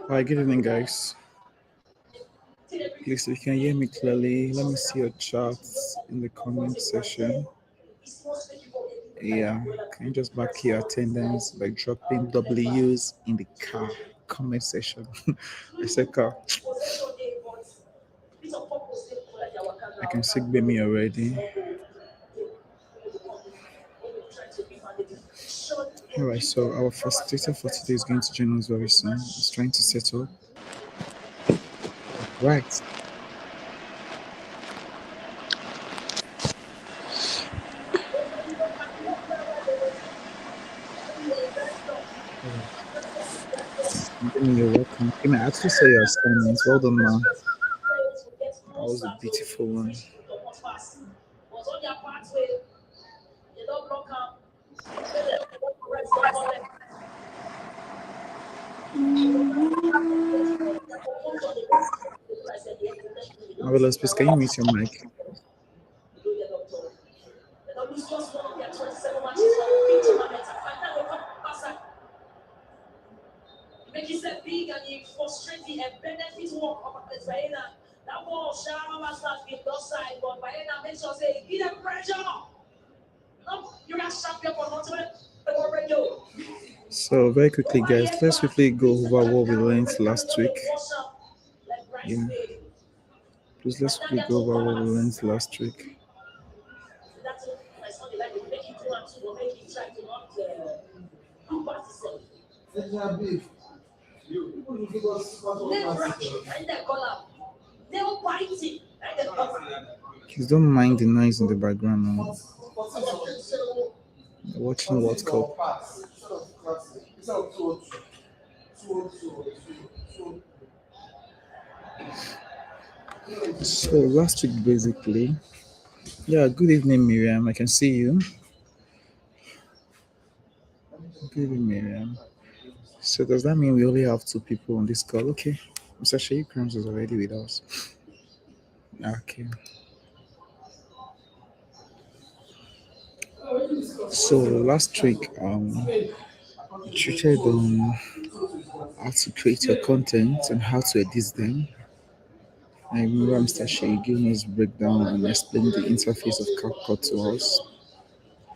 Hi, good evening, guys. Please, if you can hear me clearly, let me see your charts in the comment section. Yeah, can you just back your attendance by dropping W's in the car comment section? I said car. I can see me already. Alright, so our facilitator for today is going to join us very soon. He's trying to settle. Right. You're welcome. Can I actually say your assignments? Well done, man. That was a beautiful one. Marvelous, please can you mute your mic? So very quickly, guys, let's quickly go over what we learned last week. Yeah. Please let's quickly go over what we learned last week. Please don't mind the noise in the background now. You're watching World Cup. So last week basically, yeah, good evening Miriam, I can see you. Good evening Miriam. So does that mean we only have two people on this call? Okay. Mr. Shea Krams is already with us. Okay. So last week, we treated on how to create your content and how to edit them. I remember Mr. Shea giving us breakdown and explained the interface of CapCut to us.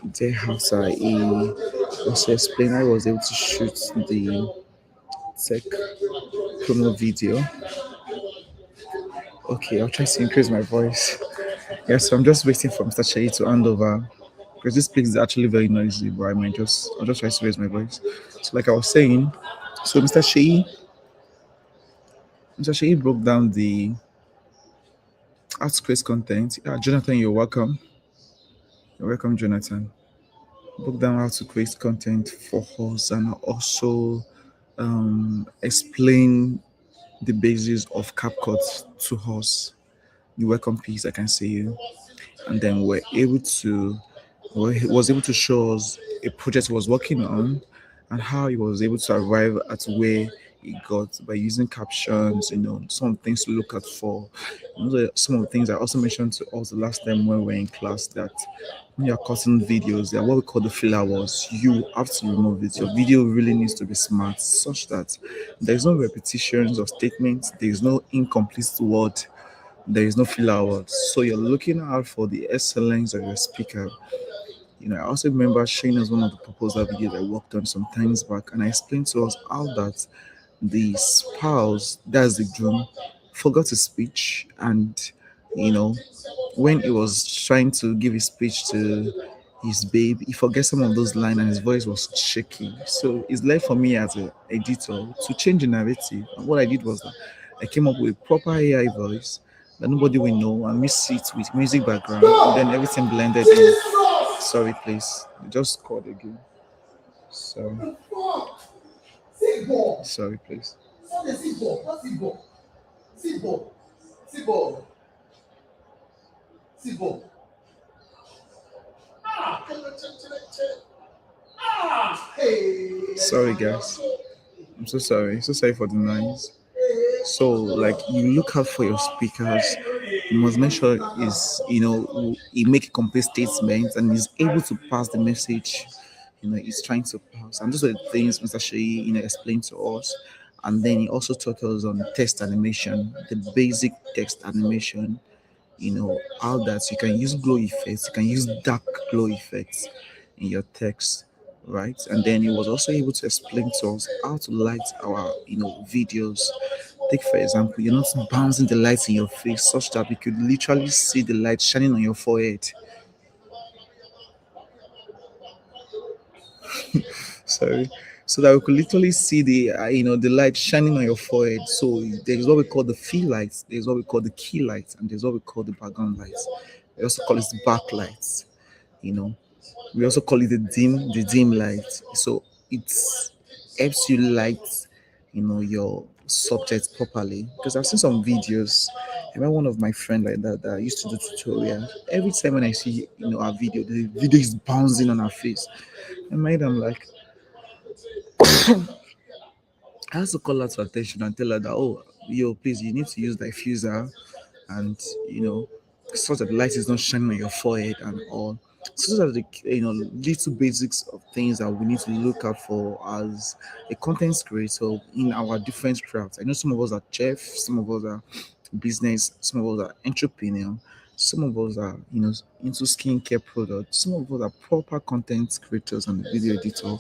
Thereafter, he also explained how I was able to shoot the tech promo video. Okay, I'll try to increase my voice. Yes, so I'm just waiting for Mr. Shea to hand over because this place is actually very noisy, but I'll just try to raise my voice. So like I was saying, so Mr. Shea broke down the art space content. Jonathan, you're welcome. You're welcome, Jonathan. Broke down how to create content for us and also explain the basis of CapCut to us. You welcome, peace. I can see you. And then was able to show us a project he was working on and how he was able to arrive at where he got by using captions, some things to look at for. Some of the things I also mentioned to us the last time when we were in class that when you're cutting videos, they're what we call the filler words. You have to remove it. Your video really needs to be smart such that there's no repetitions of statements, there's no incomplete word, there is no filler words. So you're looking out for the excellence of your speaker. I also remember showing us one of the proposal videos I worked on some times back, and I explained to us how that the spouse, that's the groom, forgot his speech, and when he was trying to give his speech to his babe, he forget some of those lines and his voice was shaky. So it's left for me as an editor to change the narrative. And what I did was that I came up with proper AI voice that nobody will know and mix it with music background and then everything blended in. Sorry, please. I just called again. Sorry. Sorry, please. Sorry, guys. I'm so sorry. So sorry for the noise. So like you look out for your speakers. You must make sure is he make a complete statement and is able to pass the message. He's trying to pass. And those are the things Mr. Shea, explained to us. And then he also taught us on text animation, the basic text animation. How that you can use glow effects, you can use dark glow effects in your text, right? And then he was also able to explain to us how to light our videos. Take for example, you're not bouncing the lights in your face such that we could literally see the light shining on your forehead. Sorry. So that we could literally see the light shining on your forehead. So there's what we call the fill lights, there's what we call the key lights, and there's what we call the background lights. We also call it the backlights. you know we also call it the dim light. So it helps you light your subject properly, because I've seen some videos. I remember one of my friend like that used to do tutorial. Every time when I see her video, the video is bouncing on her face. And I'm like, I have to call her to attention and tell her that, oh, yo, please, you need to use diffuser, and so that the light is not shining on your forehead and all. So those are the little basics of things that we need to look out for as a content creator in our different crafts. I know some of us are chefs, some of us are business, some of us are entrepreneur, some of us are into skincare products, some of us are proper content creators and video editor.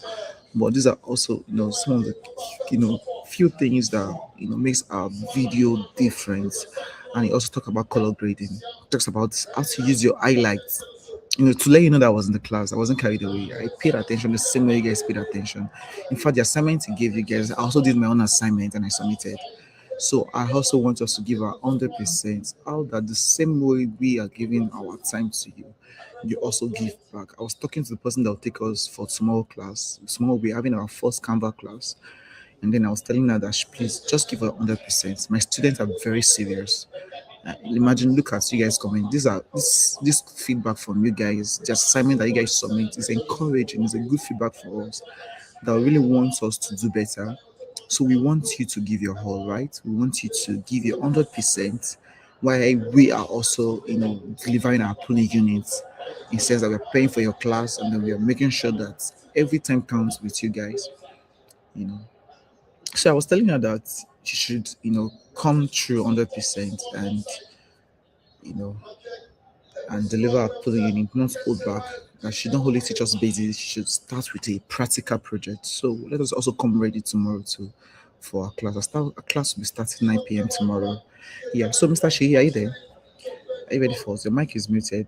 But these are also some of the few things that makes our video different. And he also talk about color grading, talks about how to use your highlights. To let you know that I was in the class, I wasn't carried away. I paid attention the same way you guys paid attention. In fact, the assignment he gave you guys, I also did my own assignment and I submitted. So I also want us to give our 100%. How that the same way we are giving our time to you, you also give back. I was talking to the person that will take us for tomorrow class. Tomorrow we're having our first Canva class. And then I was telling her that please just give her 100%. My students are very serious. Imagine, look at you guys comment. This feedback from you guys, the assignment that you guys submit is encouraging. It's a good feedback for us that really wants us to do better. So we want you to give your all, right? We want you to give your 100%, while we are also, delivering our pulling units. It says that we're paying for your class, and then we are making sure that every time counts with you guys. You know. So I was telling her that she should, come through 100%, and you know, and deliver our pulling unit, not hold back. That she don't only teach us basics, she should start with a practical project. So let us also come ready tomorrow too for our class. Our class will be starting 9 p.m. tomorrow. Yeah. So Mr. Shehi, are you there? Are you ready for us? Your mic is muted.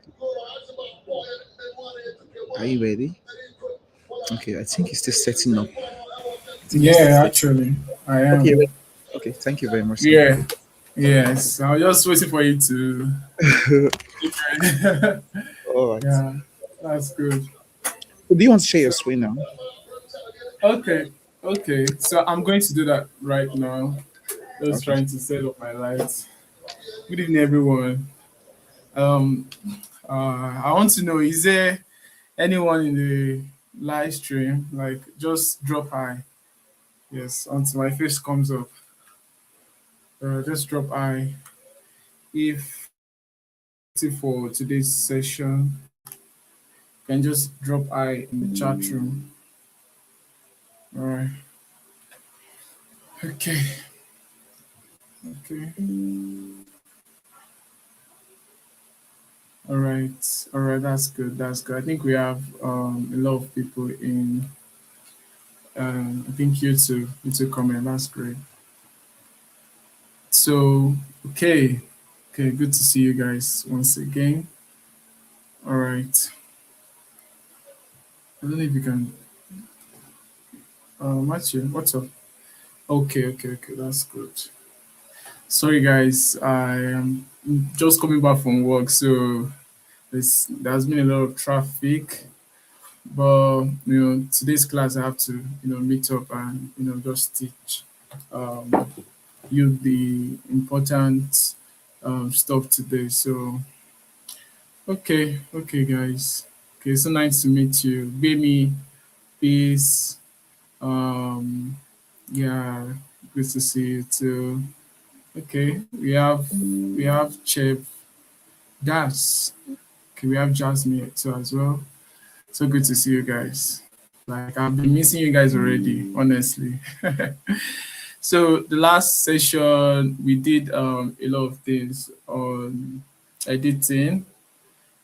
Are you ready? Okay, I think it's still setting up. I think it's Yeah, still set. actually, I Okay, you're am. ready. Okay, thank you very much, sir. Yeah, yes. I was just waiting for you to get ready. All right. Yeah, that's good. So do you want to share your So, screen now? okay, okay. So I'm going to do that right now. Just Okay. trying to set up my lights. Good evening, everyone. Um, I want to know, is there anyone in the live stream? Like, just drop hi. Yes, until my face comes up. Just drop hi. If for today's session, you can just drop I in the chat room. All right. Okay. Okay. All right. All right. That's good. That's good. I think we have a lot of people in. I think you too. You too comment. That's great. So okay. Okay. Good to see you guys once again. All right. I don't know if you can. Matthew, what's up? Okay. Okay. Okay. That's good. Sorry, guys. I am just coming back from work, so there's been a lot of traffic, but today's class I have to meet up and just teach um, you the important stuff today. So okay, okay, guys. Okay, so nice to meet you, baby. Peace. Um, yeah, good to see you too. Okay, we have Chef Das. Okay, we have Jasmine too as well. So good to see you guys. Like I've been missing you guys already, honestly. So the last session we did a lot of things on editing.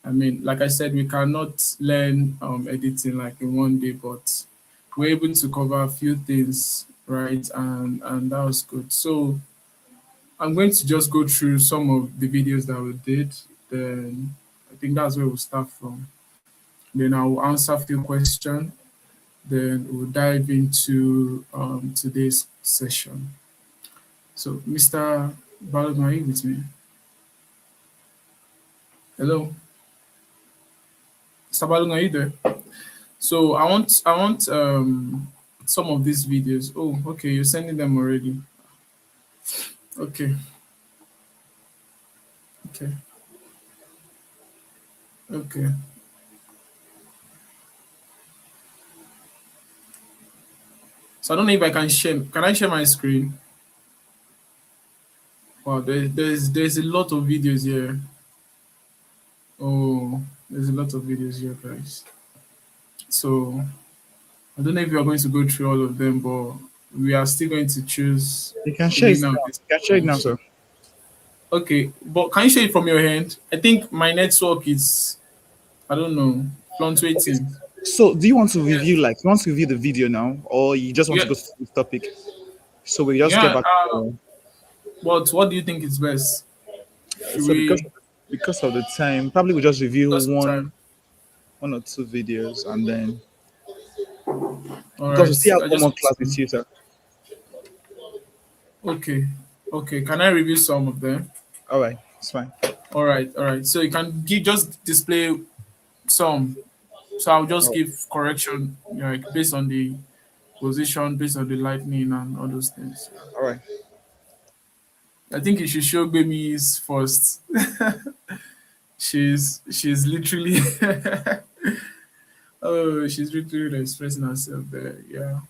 I mean, like I said, we cannot learn editing like in one day, but we're able to cover a few things, right? And that was good. So I'm going to just go through some of the videos that we did. Then I think that's where we'll start from. Then I'll answer a few questions. Then we'll dive into today's session. So, Mr. Balogun, are you with me? Hello, Mr. Balogun, are you there? So I want some of these videos. Oh, okay, you're sending them already. Okay, okay, okay. So I don't know if I can share. Can I share my screen? Wow, there's a lot of videos here. Oh, there's a lot of videos here, guys. So I don't know if we are going to go through all of them, but we are still going to choose You can a share it winner of now. this You can share it now, competition. sir. Okay, but can you share it from your hand? I think my network is, I don't know, Okay. fluctuating. So, do you want to Yeah, review you want to review the video now, or you just want yeah, to go to this topic? So we just get yeah. back. But what do you think is best? Should So we because of the time, probably we just review just time? one or two videos, and then All because we right. still have I one just more want class with to. you, sir. Okay, okay. Can I review some of them? All right, it's fine. All right, all right. So you can just display some. So I'll just All give correction, like based on the position, based on the lightning and all those things. Yeah. right, all right. I think you should show Gbemi's first. She's literally oh, she's literally expressing herself there. Yeah.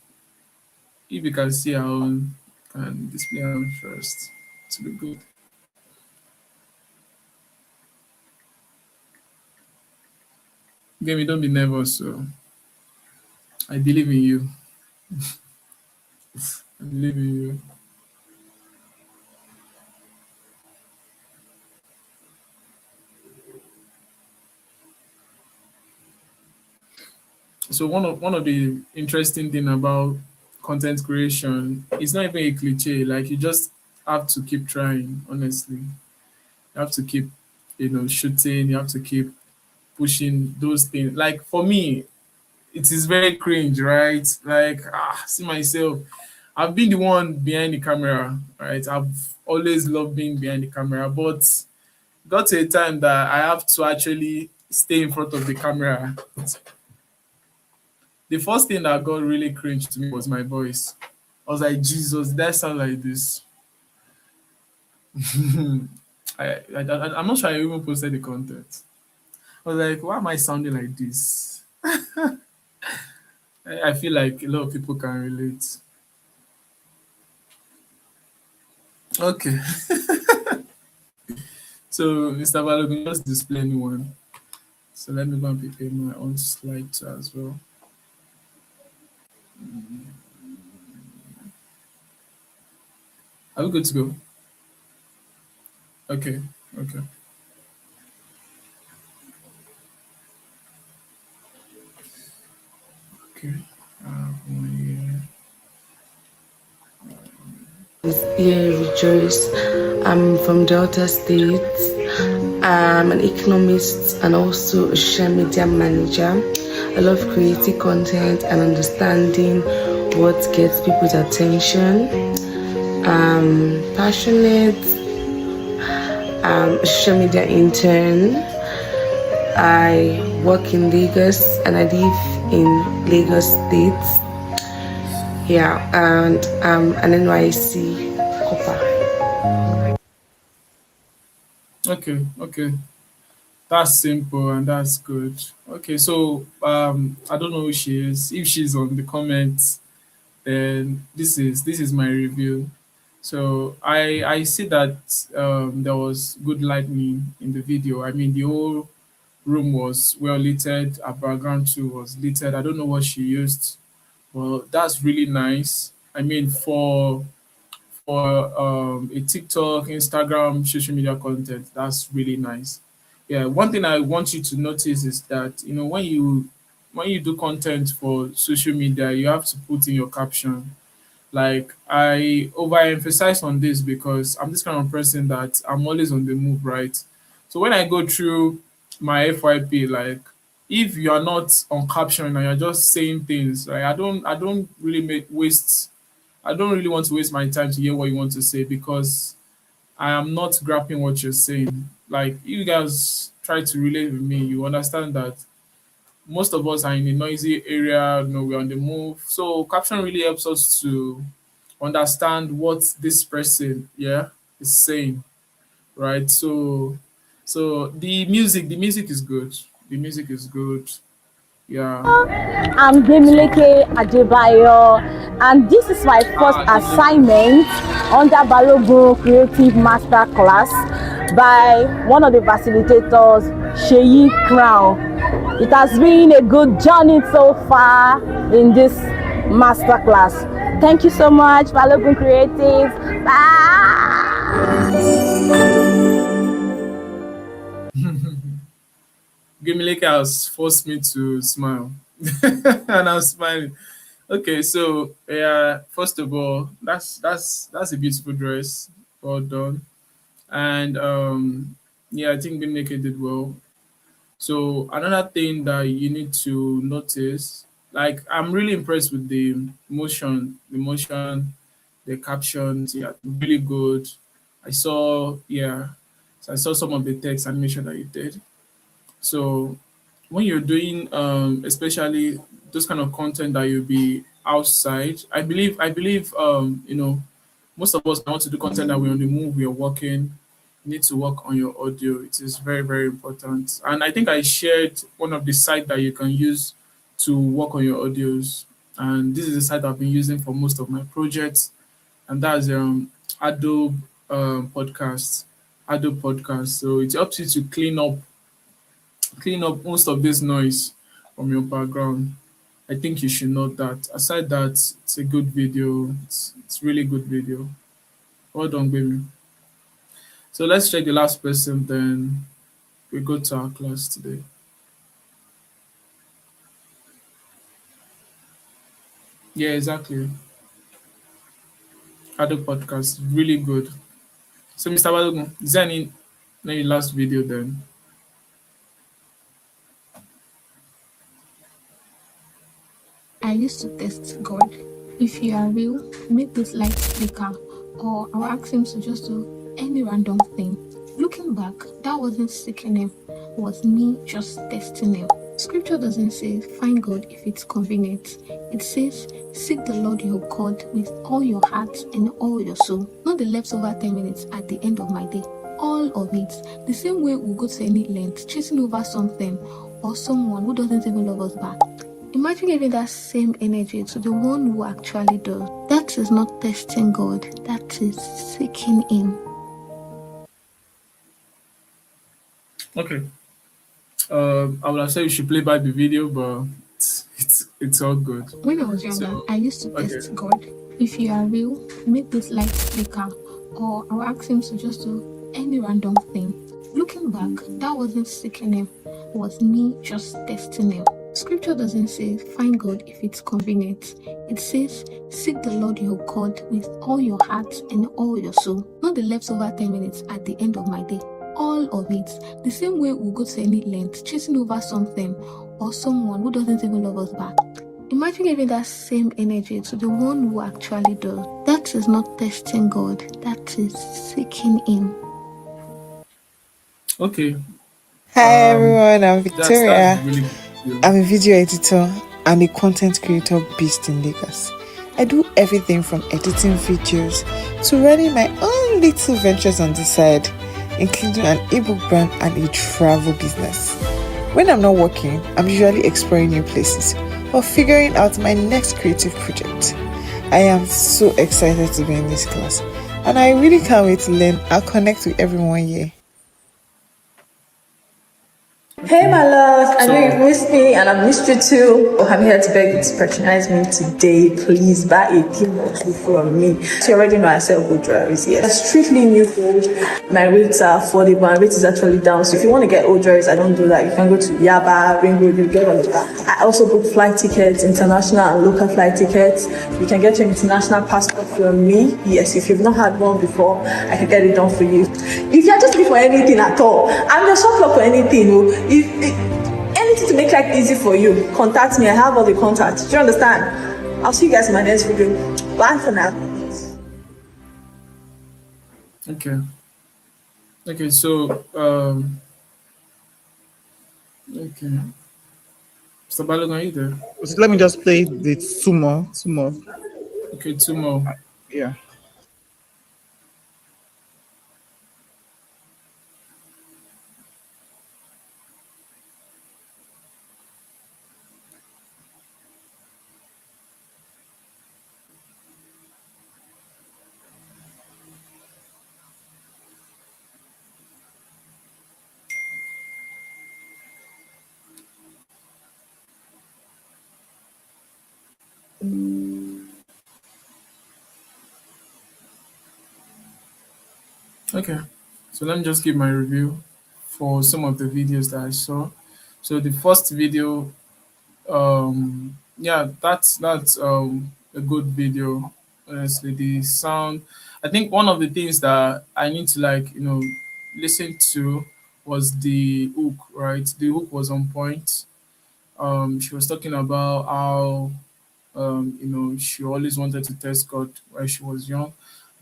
If you can see her own and display her own first, to be good. Gbemi, don't be nervous. So I believe in you. I believe in you. So one of the interesting thing about content creation is not even a cliche. Like you just have to keep trying. Honestly, you have to keep, shooting. You have to keep pushing those things. Like for me, it is very cringe, right? Like see myself. I've been the one behind the camera, right? I've always loved being behind the camera, but got to a time that I have to actually stay in front of the camera. The first thing that got really cringe to me was my voice. I was like, Jesus, did I sound like this? I'm not sure I even posted the content. I was like, why am I sounding like this? I feel like a lot of people can relate. Okay, so Mr. Balogun, just display anyone. So let me go and prepare my own slide too as well. Are we good to go? Okay, okay, okay. One here. Yeah, Rejoice. I'm from Delta State. I'm an economist and also a social media manager. I love creating content and understanding what gets people's attention. I'm passionate. I'm a social media intern. I work in Lagos and I live in Lagos State. Yeah, and I'm an NYC copper. Okay, okay. That's simple and that's good. Okay, so I don't know who she is. If she's on the comments, then this is my review. So I see that there was good lighting in the video. I mean, the whole room was well lit. Her background too was lit. I don't know what she used. Well, that's really nice. I mean, for a TikTok, Instagram, social media content, that's really nice. Yeah, one thing I want you to notice is that when you do content for social media, you have to put in your caption. Like I overemphasize on this because I'm this kind of person that I'm always on the move, right? So when I go through my FYP, like if you are not on caption and you're just saying things, right? I don't really make waste I don't really want to waste my time to hear what you want to say because I am not grasping what you're saying. Like you guys try to relate with me, you understand that most of us are in a noisy area, we're on the move. So caption really helps us to understand what this person, yeah, is saying, right? The music is good. The music is good. Yeah. I'm Demileke Adebayo, and this is my first assignment under Balogun Creative Masterclass by one of the facilitators, Sheyi Crown. It has been a good journey so far in this masterclass. Thank you so much, Balogun Creative. Bye. Gimileke has forced me to smile, and I'm smiling. Okay, so yeah, first of all, that's a beautiful dress. Well done. And yeah, I think Gimileke did well. So another thing that you need to notice, like I'm really impressed with the captions. Yeah, really good. I saw, yeah, so I saw some of the text animation that you did. So when you're doing especially those kind of content that you'll be outside, I believe most of us want to do content that we're on the move, we're working, you need to work on your audio. It is very, very important. And I think I shared one of the sites that you can use to work on your audios. And this is the site I've been using for most of my projects, and that's Adobe podcast. Adobe podcast. So it helps you to clean up most of this noise from your background. I think you should know that. Aside that, it's a good video. It's really good video. Well done, baby. So let's check the last person, then we go to our class today. Yeah, exactly. Other podcast, really good. So, Mr. Balogun, is there any last video then? I used to test God. If you are real, make this light flicker, or I'll ask him to just do any random thing. Looking back, that wasn't seeking him, it was me just testing him. Scripture doesn't say find God if it's convenient. It says seek the Lord your God with all your heart and all your soul. Not the leftover 10 minutes at the end of my day. All of it. The same way we go to any length, chasing over something or someone who doesn't even love us back. Imagine giving that same energy to the one who actually does. That is not testing God, that is seeking Him. Okay. I would have said you should play back the video, but it's all good. When I was younger, I used to test God. If you are real, make this light flicker, or I'll ask him to just do any random thing. Looking back, that wasn't seeking him, it was me just testing him. Scripture doesn't say find God if it's convenient. It says seek the Lord your God with all your heart and all your soul. Not the leftover 10 minutes at the end of my day. All of it. The same way we go to any length, chasing over something or someone who doesn't even love us back. Imagine giving that same energy to the one who actually does. That is not testing God, that is seeking Him. Okay. Hi everyone, I'm Victoria. That's really good. I'm a video editor and a content creator based in Lagos. I do everything from editing videos to running my own little ventures on the side, including an ebook brand and a travel business. When I'm not working, I'm usually exploring new places or figuring out my next creative project. I am so excited to be in this class. And I really can't wait to learn. I'll connect with everyone here. Hey, Okay. my love, I know you've So missed me and I've missed you too. I'm here to beg you to patronize me today. Please buy a team or two from me. So you already know I sell good jewelries, yes. Strictly new gold. My rates are affordable. My rate is actually down. So if you want to get old jewelries, I don't do that. You can go to Yaba, Ring Road, you get all of that. I also book flight tickets, international and local flight tickets. You can get your international passport from me. Yes, if you've not had one before, I can get it done for you. If you're just looking for anything at all, I'm your shop for anything. If anything to make life easy for you, contact me. I have all the contacts. Do you understand? I'll see you guys in my next video. Bye for now. okay. Okay, so okay. Mr. Balogun, are you there? So let me just play the two more, two more. Okay, two more. Yeah. Okay. So let me just give my review for some of the videos that I saw. So the first video, yeah, that's a good video. Honestly, the sound, I think one of the things that I need to listen to was the hook, right? The hook was on point. She was talking about how she always wanted to test God while she was young.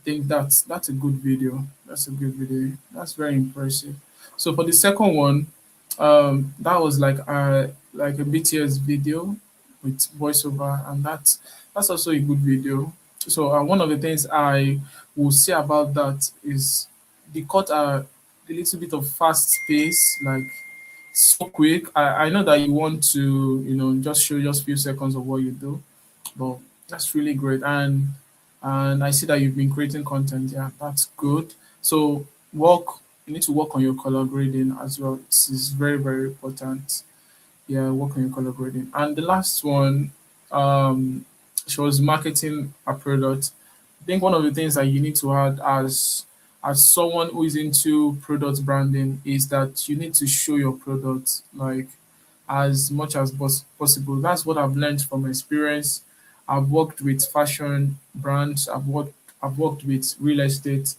I think that's a good video. That's a good video. That's very impressive. So for the second one, that was like a BTS video with voiceover, and that's also a good video. So one of the things I will say about that is the cut are a little bit of fast pace, like so quick. I know that you want to, just show just few seconds of what you do, but that's really great. And I see that you've been creating content. Yeah, that's good. So you need to work on your color grading as well. This is very, very important. Yeah, work on your color grading. And the last one, um, she was marketing a product. I think one of the things that you need to add as someone who is into product branding is that you need to show your product like as much as possible. That's what I've learned from experience. I've worked with fashion brands. I've worked with real estate.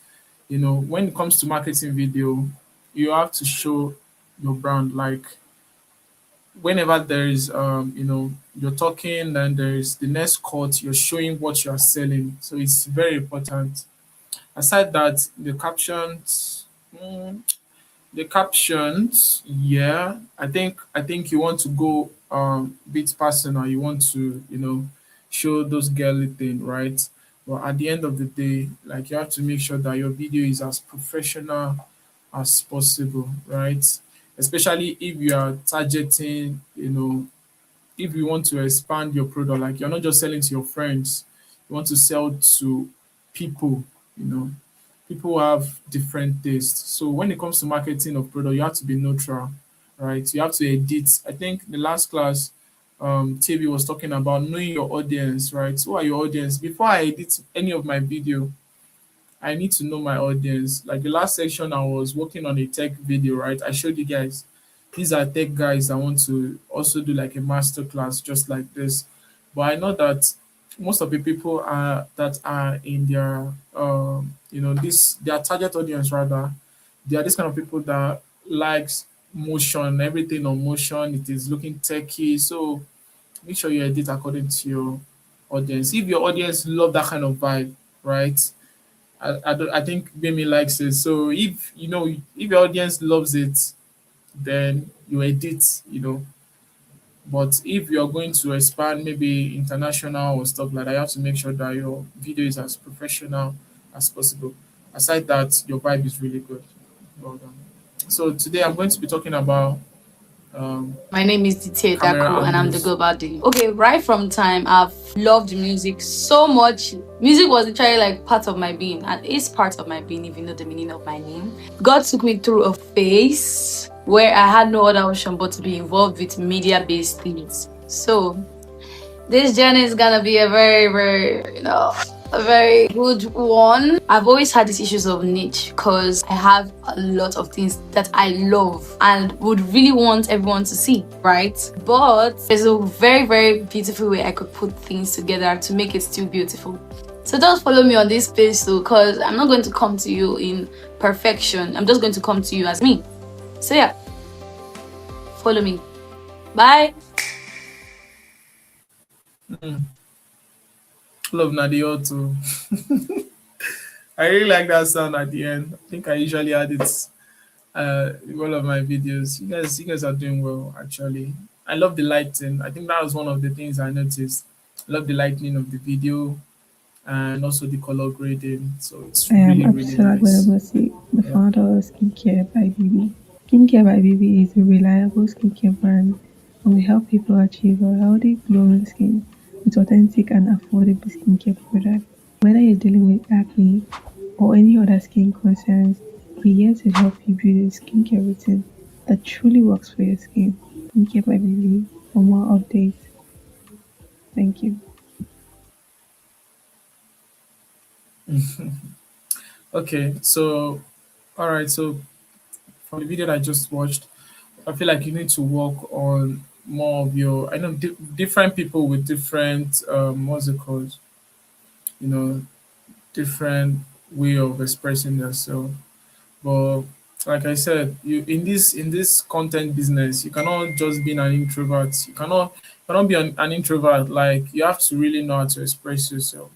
When it comes to marketing video, you have to show your brand. Like whenever there is you're talking, then there is the next cut, you're showing what you are selling. So it's very important. Aside that, the captions, yeah, I think you want to go bit personal. You want to, show those girly thing, right? But at the end of the day, like you have to make sure that your video is as professional as possible, right? Especially if you are targeting, if you want to expand your product, like you're not just selling to your friends, you want to sell to people, you know. People have different tastes. So when it comes to marketing of product, you have to be neutral, right? You have to edit. I think the last class, TV was talking about knowing your audience, right? Who are your audience? Before I edit any of my video, I need to know my audience. Like the last section, I was working on a tech video, right? I showed you guys these are tech guys that want to also do like a master class just like this. But I know that most of the people are that are in their this their target audience rather, they are this kind of people that likes motion, everything on motion, it is looking techy. So make sure you edit according to your audience. If your audience love that kind of vibe, right? I think Bimi likes it. So if your audience loves it, then you edit, But if you're going to expand maybe international or stuff like that, you have to make sure that your video is as professional as possible. Aside that, your vibe is really good. Well done. So today I'm going to be talking about My name is Ditie camera Daku and I'm the angles. global D. Okay, right from time I've loved music so much. Music was literally like part of my being and is part of my being if you know the meaning of my name. God took me through a phase where I had no other option but to be involved with media-based things. So this journey is gonna be a a very good one. I've always had these issues of niche because I have a lot of things that I love and would really want everyone to see, right? But there's a very, very beautiful way I could put things together to make it still beautiful. So just follow me on this space too, because I'm not going to come to you in perfection. I'm just going to come to you as me. So yeah, follow me. Bye. Love Nadia too. I really like that sound at the end. I think I usually add it in all of my videos. You guys are doing well actually. I love the lighting. I think that was one of the things I noticed. I love the lighting of the video and also the color grading. So it's I am really, really Abisola nice. Gwadabosi, the Yeah. founder of Skincare by BB. Skincare by BB is a reliable skincare brand and we help people achieve a healthy, glowing skin with authentic and affordable skincare products. Whether you're dealing with acne or any other skin concerns, we're here to help you build a skincare routine that truly works for your skin. Skincare by BB for more updates. Thank you. Okay, so all right, so from the video that I just watched, I feel like you need to work on more of your. I know different people with different what's it called? You know, different way of expressing yourself. But like I said, you in this content business, you cannot just be an introvert. You cannot be an introvert. Like you have to really know how to express yourself,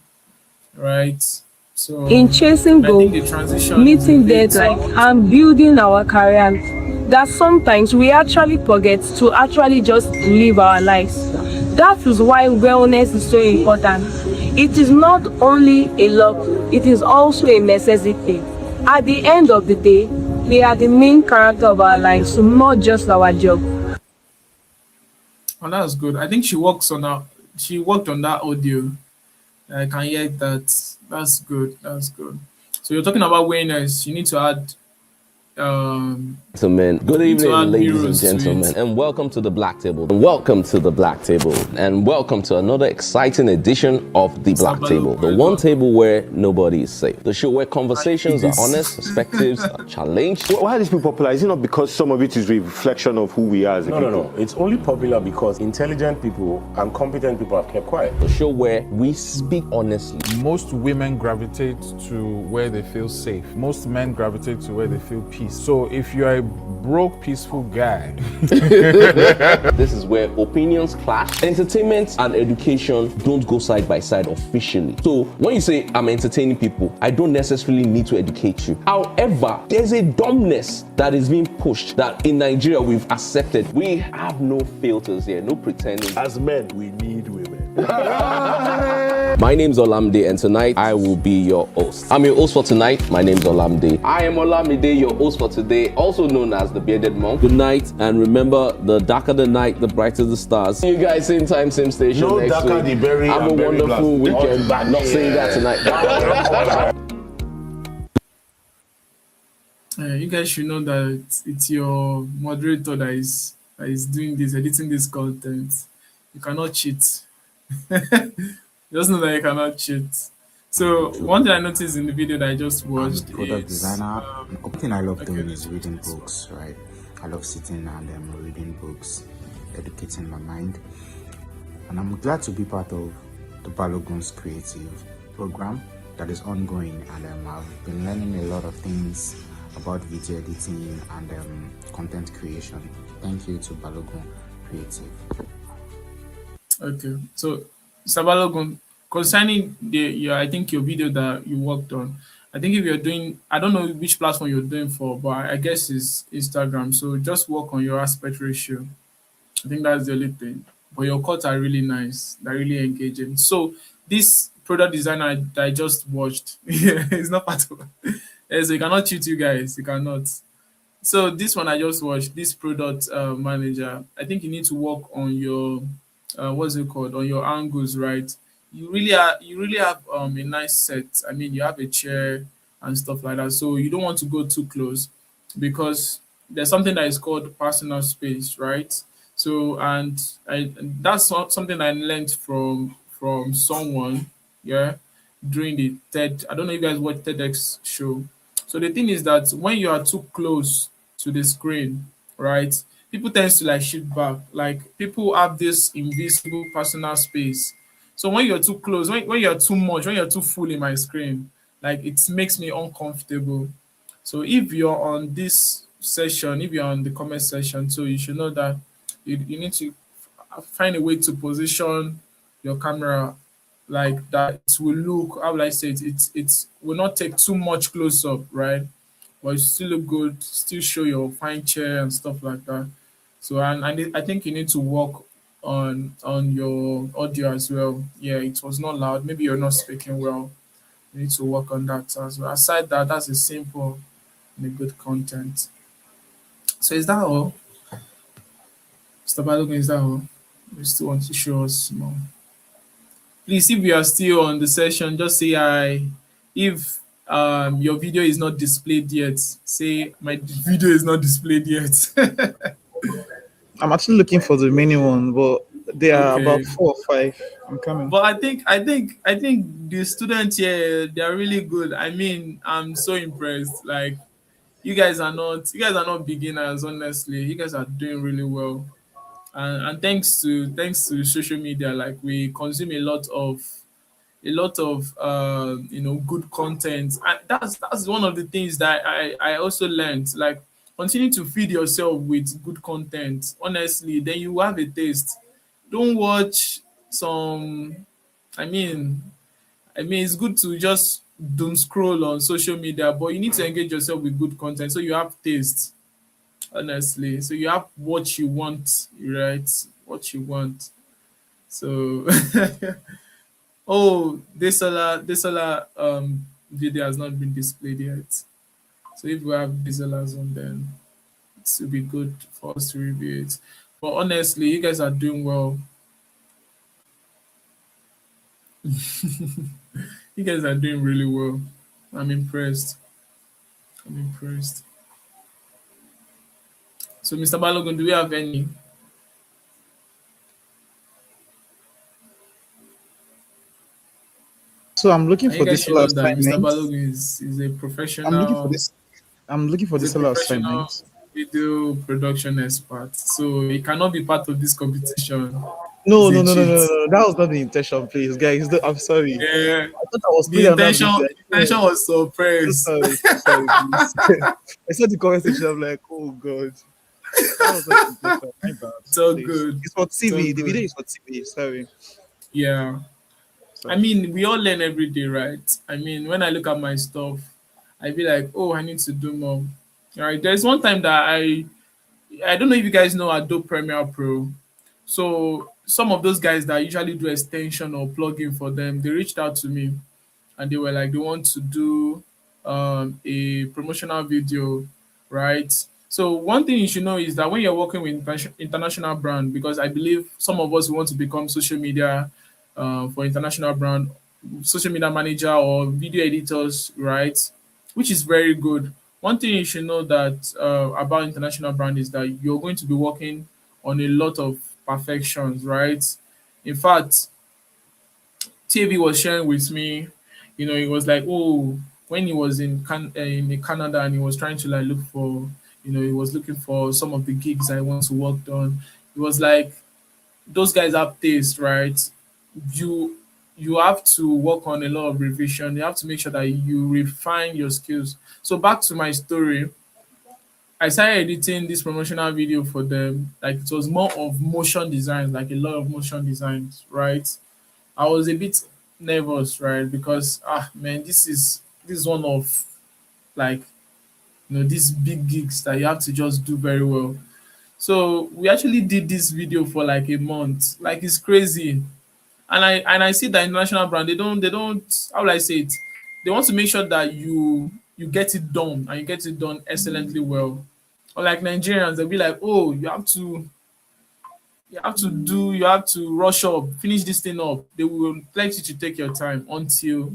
right? In So, chasing and I think goals, the transition is a meeting bit. deadlines, and building our careers, that sometimes we actually forget to actually just live our lives. That is why wellness is so important. It is not only a luxury, it is also a necessity. At the end of the day, we are the main character of our lives, so not just our job. Oh, that's good. I think she works on that. She worked on that audio. I can hear that. That's good. That's good. So you're talking about awareness. You need to add. Gentlemen, good You need to evening, add ladies and mirrors to gentlemen, it. and welcome to the Black Table. And welcome to the Black Table, and welcome to another exciting edition of the Black Table, the one Balogun. table where nobody is safe, the show where I need conversations are honest, this. perspectives are challenged. Why are these people popular? Is it not because some of it is reflection of who we are as a No, people? no, no. It's only popular because intelligent people and competent people have kept quiet. The show where we speak honestly. Most women gravitate to where they feel safe. Most men gravitate to where they feel peace. So if you are a broke, peaceful guy, This is where opinions clash. Entertainment and education don't go side by side officially. So when you say I'm entertaining people, I don't necessarily need to educate you. However, there's a dumbness that is being pushed that in Nigeria we've accepted. We have no filters here, no pretending. As men, we need women. My name's Olamide, and tonight I will be your host. I'm your host for tonight. My name's Olamide. I am Olamide, your host for today, also known as the Bearded Monk. Good night, and remember, the darker the night, the brighter the stars. See you guys same time, same station No next darker week. the berry Have a and berry wonderful blast. weekend. Not saying that tonight. You guys should know that it's your moderator that is doing this, editing this content. You cannot cheat. Just know that you cannot cheat. So one thing I noticed in the video that I just I'm a watched product is designer. One thing I love okay, doing let's is go to reading this one. books, right? I love sitting and reading books, educating my mind. And I'm glad to be part of the Balogun's creative program that is ongoing. And I've been learning a lot of things about video editing and content creation. Thank you to Balogun Creative. Okay, so Sabalogun, concerning I think your video that you worked on, I think if you're doing, I don't know which platform you're doing for, but I guess it's Instagram. So just work on your aspect ratio. I think that's the only thing. But your cuts are really nice. They're really engaging. So this product designer that I just watched, it's not part of. So you cannot cheat, you guys. You cannot. So this one I just watched, this product manager. I think you need to work on your what's it called, on your angles, right? You really have a nice set. I mean, you have a chair and stuff like that. So you don't want to go too close because there's something that is called personal space, right? So and that's something I learned from someone, yeah, during the TED. I don't know if you guys watch TEDx show. So the thing is that when you are too close to the screen, right, people tends to like shoot back. Like people have this invisible personal space. So when you're too close, when you're too much, when you're too full in my screen, like it makes me uncomfortable. So if you're on this session, if you're on the comment section, so you should know that you need to find a way to position your camera like that it will look, how will I say it will not take too much close up, right? But it still look good, still show your fine chair and stuff like that. So I think you need to work on your audio as well. Yeah, it was not loud. Maybe you're not speaking well. You need to work on that as well. Aside that, that's a simple and a good content. So is that all? Mr. Balogun, is that all? We still want to show us more. Please, if you are still on the session, just say hi. If your video is not displayed yet, say my video is not displayed yet. I'm actually looking for the remaining one, but there are about Okay. 4 or 5. I'm coming. But I think the students here, they are really good. I mean, I'm so impressed. Like you guys are not beginners, honestly. You guys are doing really well. And thanks to social media, like we consume a lot of good content, and that's one of the things that I also learned. Like continue to feed yourself with good content, honestly, then you have a taste. Don't watch some, I mean it's good to just doom scroll on social media, but you need to engage yourself with good content so you have taste, honestly, so you have what you want, right? What you want. So oh, this solar video has not been displayed yet. So if we have these sellers on, then it will be good for us to review it. But honestly, you guys are doing well. You guys are doing really well. I'm impressed. I'm impressed. So Mr. Balogun, do we have any? So I'm looking And you for guys this should seller know that Mr. assignment. Balogun is a I'm looking for professional this. I'm looking for is a this seller professional assignment. video production expert. So he cannot be part of this competition. No, It's a no, no, no, no, no, cheat. no. That was not the intention, please, guys. I'm sorry. Yeah, I thought I was the playing another intention video. intention was So suppressed. sorry, so sorry, please. I saw the comment section. I'm like, oh god, that was not the intention. My bad, It's all please. good. It's for It's all TV. The video good. is for TV. Sorry, Yeah. I sorry. mean, we all learn every day, right? I mean, when I look at my stuff, I be like, oh, I need to do more. All right. There's one time that I don't know if you guys know Adobe Premiere Pro. So some of those guys that usually do extension or plugin for them, they reached out to me and they were like they want to do a promotional video, right? So one thing you should know is that when you're working with international brand, because I believe some of us want to become social media for international brand, social media manager or video editors, right? Which is very good. One thing you should know that about international brand is that you're going to be working on a lot of perfections, right? In fact, TV was sharing with me, he was like, oh, when he was in Canada and he was trying to like look for, he was looking for some of the gigs I want to work on. It was like those guys have taste, right? You you have to work on a lot of revision. You have to make sure that you refine your skills. So back to my story, I started editing this promotional video for them. Like it was more of motion designs, like a lot of motion designs, right? I was a bit nervous, right? Because man, this is one of like these big gigs that you have to just do very well. So we actually did this video for like a month. Like it's crazy. And I see that international brand, they don't how will I say it? They want to make sure that you get it done and you get it done excellently well. Unlike Nigerians, they'll be like, oh, you have to rush up, finish this thing up. They will let you to take your time until.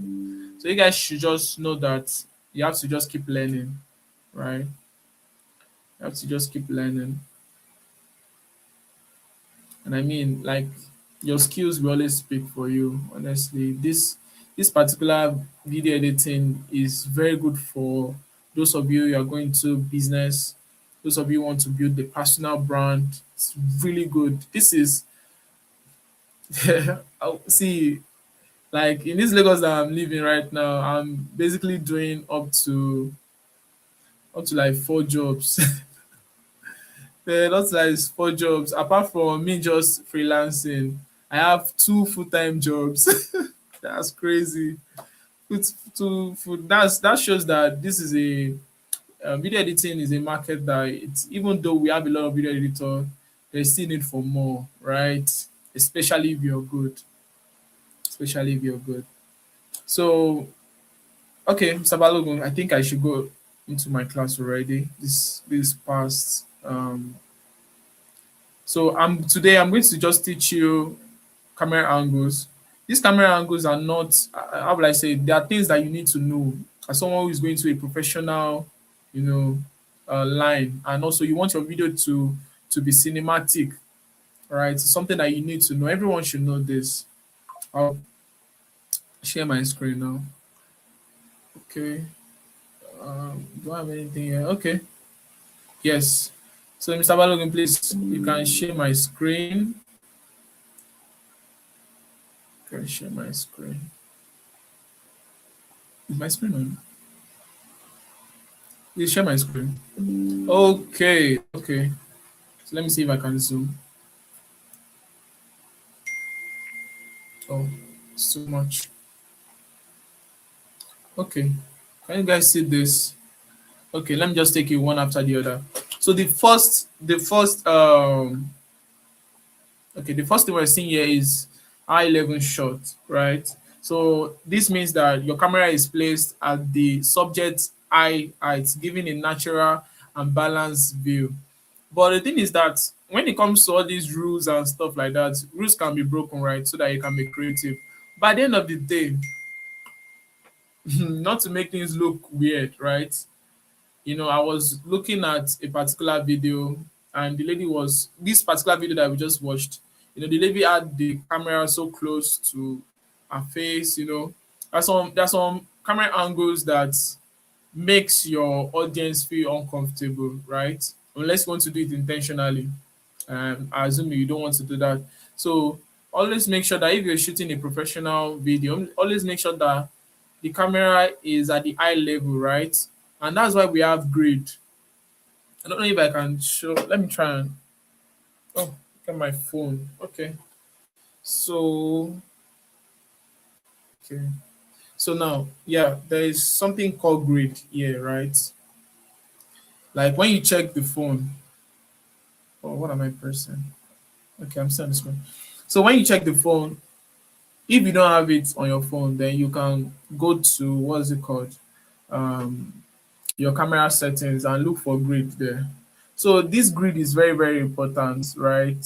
So you guys should just know that you have to just keep learning, right? You have to just keep learning. And I mean, like, your skills will always speak for you. Honestly, this particular video editing is very good for those of you who are going to business, those of you who want to build the personal brand. It's really good. This is see, like in this Lagos that I'm living right now, I'm basically doing up to like 4 jobs. Not like 4 jobs. Apart from me just freelancing, I have 2 full-time jobs. That's crazy. That shows that this is a video editing is a market that it's even though we have a lot of video editor, there's still need for more, right? Especially if you're good. Especially if you're good. So okay, Mr. Balogun, I think I should go into my class already. This past so I'm going to just teach you camera angles. These camera angles are not, how will I say, they are things that you need to know as someone who is going to a professional, you know, line, and also you want your video to be cinematic, right? It's something that you need to know. Everyone should know this. I'll share my screen now. Okay. Do I have anything here? Okay. Yes. So, Mr. Balogun, please, you can share my screen. Can share my screen. Is my screen on? Please share my screen. Okay, okay. So let me see if I can zoom. Oh, it's too much. Okay. Can you guys see this? Okay, let me just take it one after the other. So the first thing we're seeing here is eye level shot, right? So this means that your camera is placed at the subject's eye height, giving a natural and balanced view. But the thing is that when it comes to all these rules and stuff like that, rules can be broken, right? So that you can be creative. By the end of the day, not to make things look weird, right? I was looking at a particular video, and the lady was this particular video that we just watched. The lady had the camera so close to her face. There's some camera angles that makes your audience feel uncomfortable, right? Unless you want to do it intentionally. I assume you don't want to do that. So always make sure that if you're shooting a professional video, always make sure that the camera is at the eye level, right? And that's why we have grid. I don't know if I can show. Let me try and get my phone. Okay. So okay. So now, yeah, there is something called grid here, right? Like when you check the phone. Oh, what am I pressing? Okay, I'm still on the screen. So when you check the phone, if you don't have it on your phone, then you can go to what's it called? Your camera settings and look for grid there. So this grid is very, very important, right?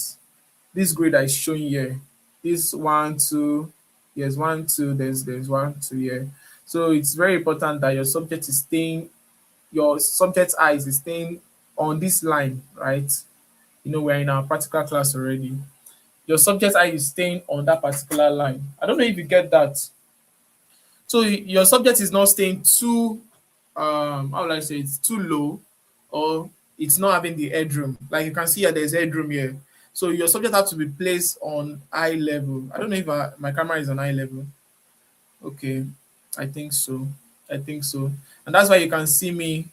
This grid I showing here, this 1, 2, yes, 1, 2, there's 1, 2 here. So it's very important that your subject's eyes is staying on this line, right? We're in our practical class already. Your subject's eye is staying on that particular line. I don't know if you get that. So your subject is not staying too how will I say, it's too low, or it's not having the headroom. Like you can see here, there's headroom here. So your subject has to be placed on eye level. I don't know if my camera is on eye level. Okay, I think so. I think so. And that's why you can see me,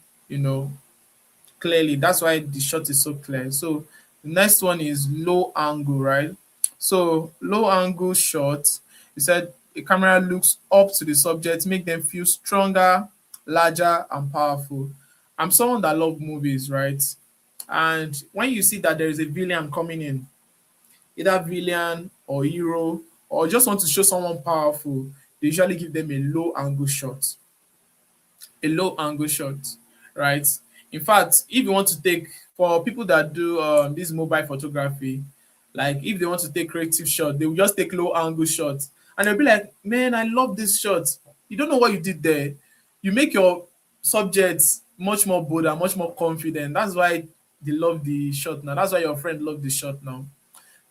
clearly. That's why the shot is so clear. So the next one is low angle, right? So low angle shot, you said the camera looks up to the subject, make them feel stronger, larger, and powerful. I'm someone that love movies, right? And when you see that there is a villain coming in, either villain or hero, or just want to show someone powerful, they usually give them a low angle shot. A low angle shot, right? In fact, if you want to take, for people that do this mobile photography, like if they want to take creative shot, they will just take low angle shots, and they'll be like, "Man, I love this shot." You don't know what you did there. You make your subjects much more bold and much more confident. That's why they love the shot now. That's why your friend loved the shot now.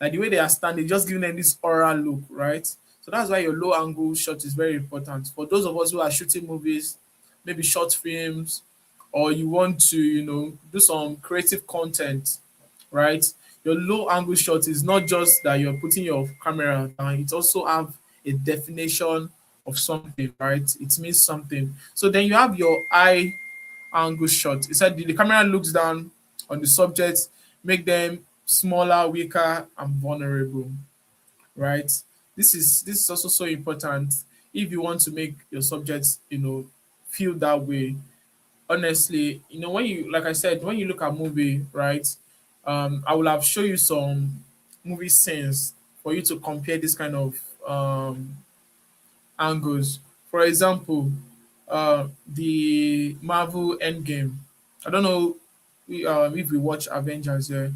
Like the way they are standing, just giving them this aura look, right? So that's why your low angle shot is very important. For those of us who are shooting movies, maybe short films, or you want to, do some creative content, right? Your low angle shot is not just that you're putting your camera down, it also have a definition of something, right? It means something. So then you have your eye angle shot. It said the camera looks down on the subject, make them smaller, weaker, and vulnerable, right? This is also so important if you want to make your subjects, feel that way. Honestly, when you, like I said, when you look at movie, right? I will have show you some movie scenes for you to compare this kind of angles. For example, the Marvel Endgame. I don't know if we watch Avengers here.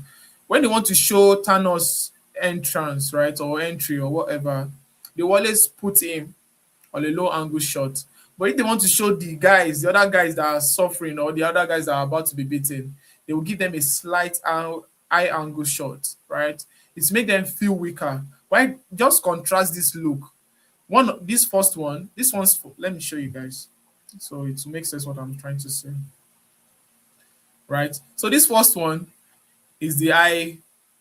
When they want to show Thanos entrance, right, or entry or whatever, they always put him on a low angle shot. But if they want to show the guys, the other guys that are suffering or the other guys that are about to be beaten, they will give them a slight high angle shot, right? It's make them feel weaker. Why just contrast this look? This first one, this one's let me show you guys. So it makes sense what I'm trying to say. Right? So this first one is the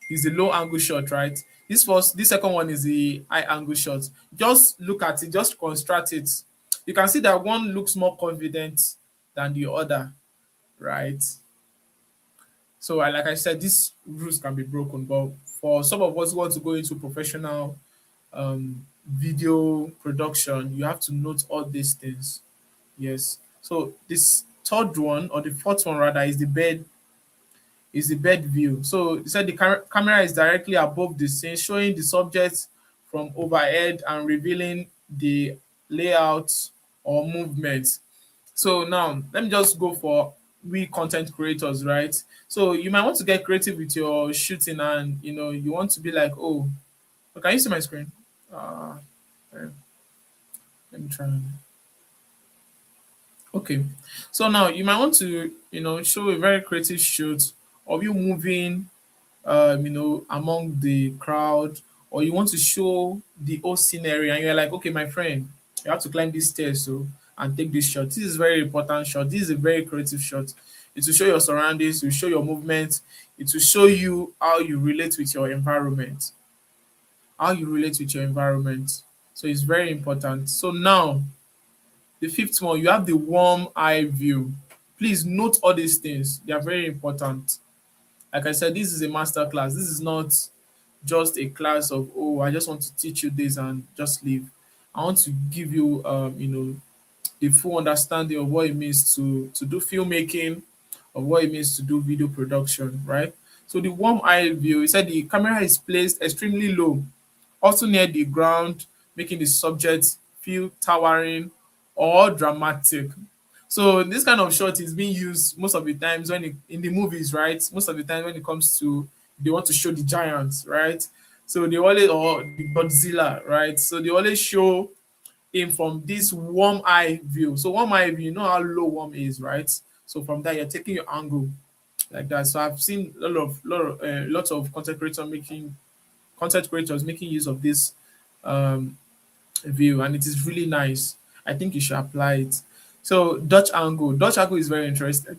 low angle shot, right? This second one is the high angle shot. Just look at it, just construct it. You can see that one looks more confident than the other, right? So like I said, these rules can be broken, but for some of us who want to go into professional video production, you have to note all these things. Yes. So this third one, or the fourth one rather, is the bed view. So it said the camera is directly above the scene, showing the subject from overhead and revealing the layout or movement. So now let me just go for we content creators, right? So you might want to get creative with your shooting, and you want to be like, oh, can you see my screen? Eh, let me try. Okay. So now you might want to, show a very creative shoot of you moving among the crowd, or you want to show the whole scenery, and you're like, okay, my friend, you have to climb these stairs so and take this shot. This is very important shot. This is a very creative shot. It will show your surroundings, it will show your movement, it will show you how you relate with your environment. How you relate with your environment. So it's very important. So now the fifth one, you have the warm eye view. Please note all these things. They are very important. Like I said, this is a master class. This is not just a class of, oh, I just want to teach you this and just leave. I want to give you the full understanding of what it means to do filmmaking, of what it means to do video production, right? So the warm eye view, he said the camera is placed extremely low, also near the ground, making the subject feel towering or dramatic. So this kind of shot is being used most of the times in the movies, right? Most of the time when it comes to they want to show the giants, right? So they always, or the Godzilla, right? So they always show him from this warm eye view. So warm eye view, you know how low warm is, right? So from that you're taking your angle like that. So I've seen lots of content creators making use of this um, view, and it is really nice. I think you should apply it. So Dutch angle. Dutch angle is very interesting. I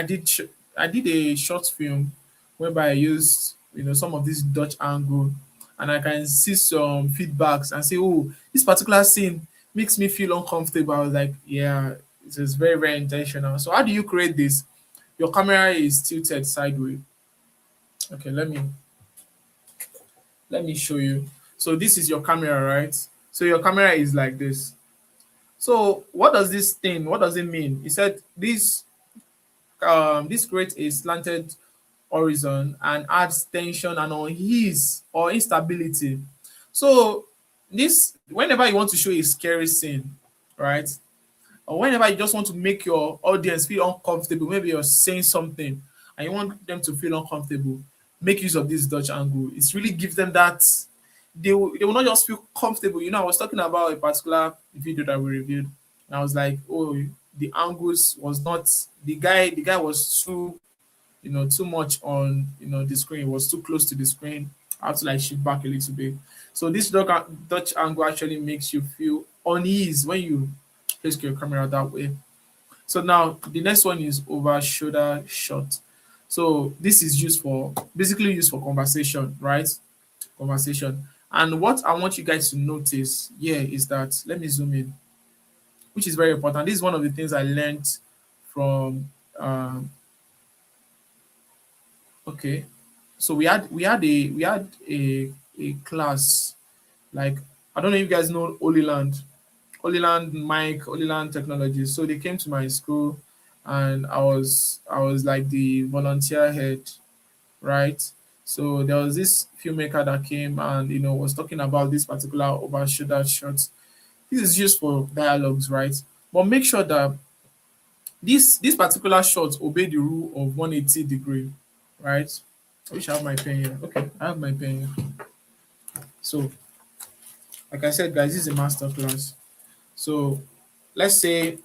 think I did a short film whereby I used some of this Dutch angle, and I can see some feedbacks and say, oh, this particular scene makes me feel uncomfortable. I was like, yeah, it is very, very intentional. So how do you create this? Your camera is tilted sideways. Okay, let me show you. So this is your camera, right? So your camera is like this. So what does it mean? He said this creates a slanted horizon and adds tension and unease or instability. So this, whenever you want to show a scary scene, right? or whenever you just want to make your audience feel uncomfortable, maybe you're saying something and you want them to feel uncomfortable, make use of this Dutch angle. It's really gives them that they will not just feel comfortable. You know, I was talking about a particular video that we reviewed, and I was like, oh, the angles was not the guy was too, too much on, the screen. It was too close to the screen. I have to like shift back a little bit. So this Dutch angle actually makes you feel unease when you place your camera that way. So now the next one is over shoulder shot. So this is basically used for conversation, right? Conversation. And what I want you guys to notice here is that, let me zoom in, which is very important. This is one of the things I learned from okay. So we had a class, like, I don't know if you guys know Holyland Mike, Holyland Technology. So they came to my school, and I was like the volunteer head, right? So there was this filmmaker that came and was talking about this particular over shoulder shot. This is used for dialogues, right? But make sure that this particular shot obey the rule of 180 degree, right? I wish I have my pen here. Okay, I have my pen here. So, like I said, guys, this is a master class. So let's say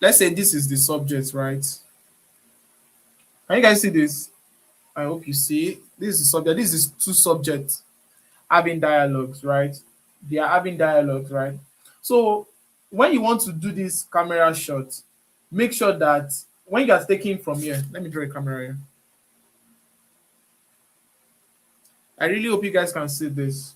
this is the subject, right? Can you guys see this? I hope you see. This is the subject. This is two subjects having dialogues, right? They are having dialogues, right? So when you want to do this camera shot, make sure that when you are taking from here, let me draw a camera here. I really hope you guys can see this.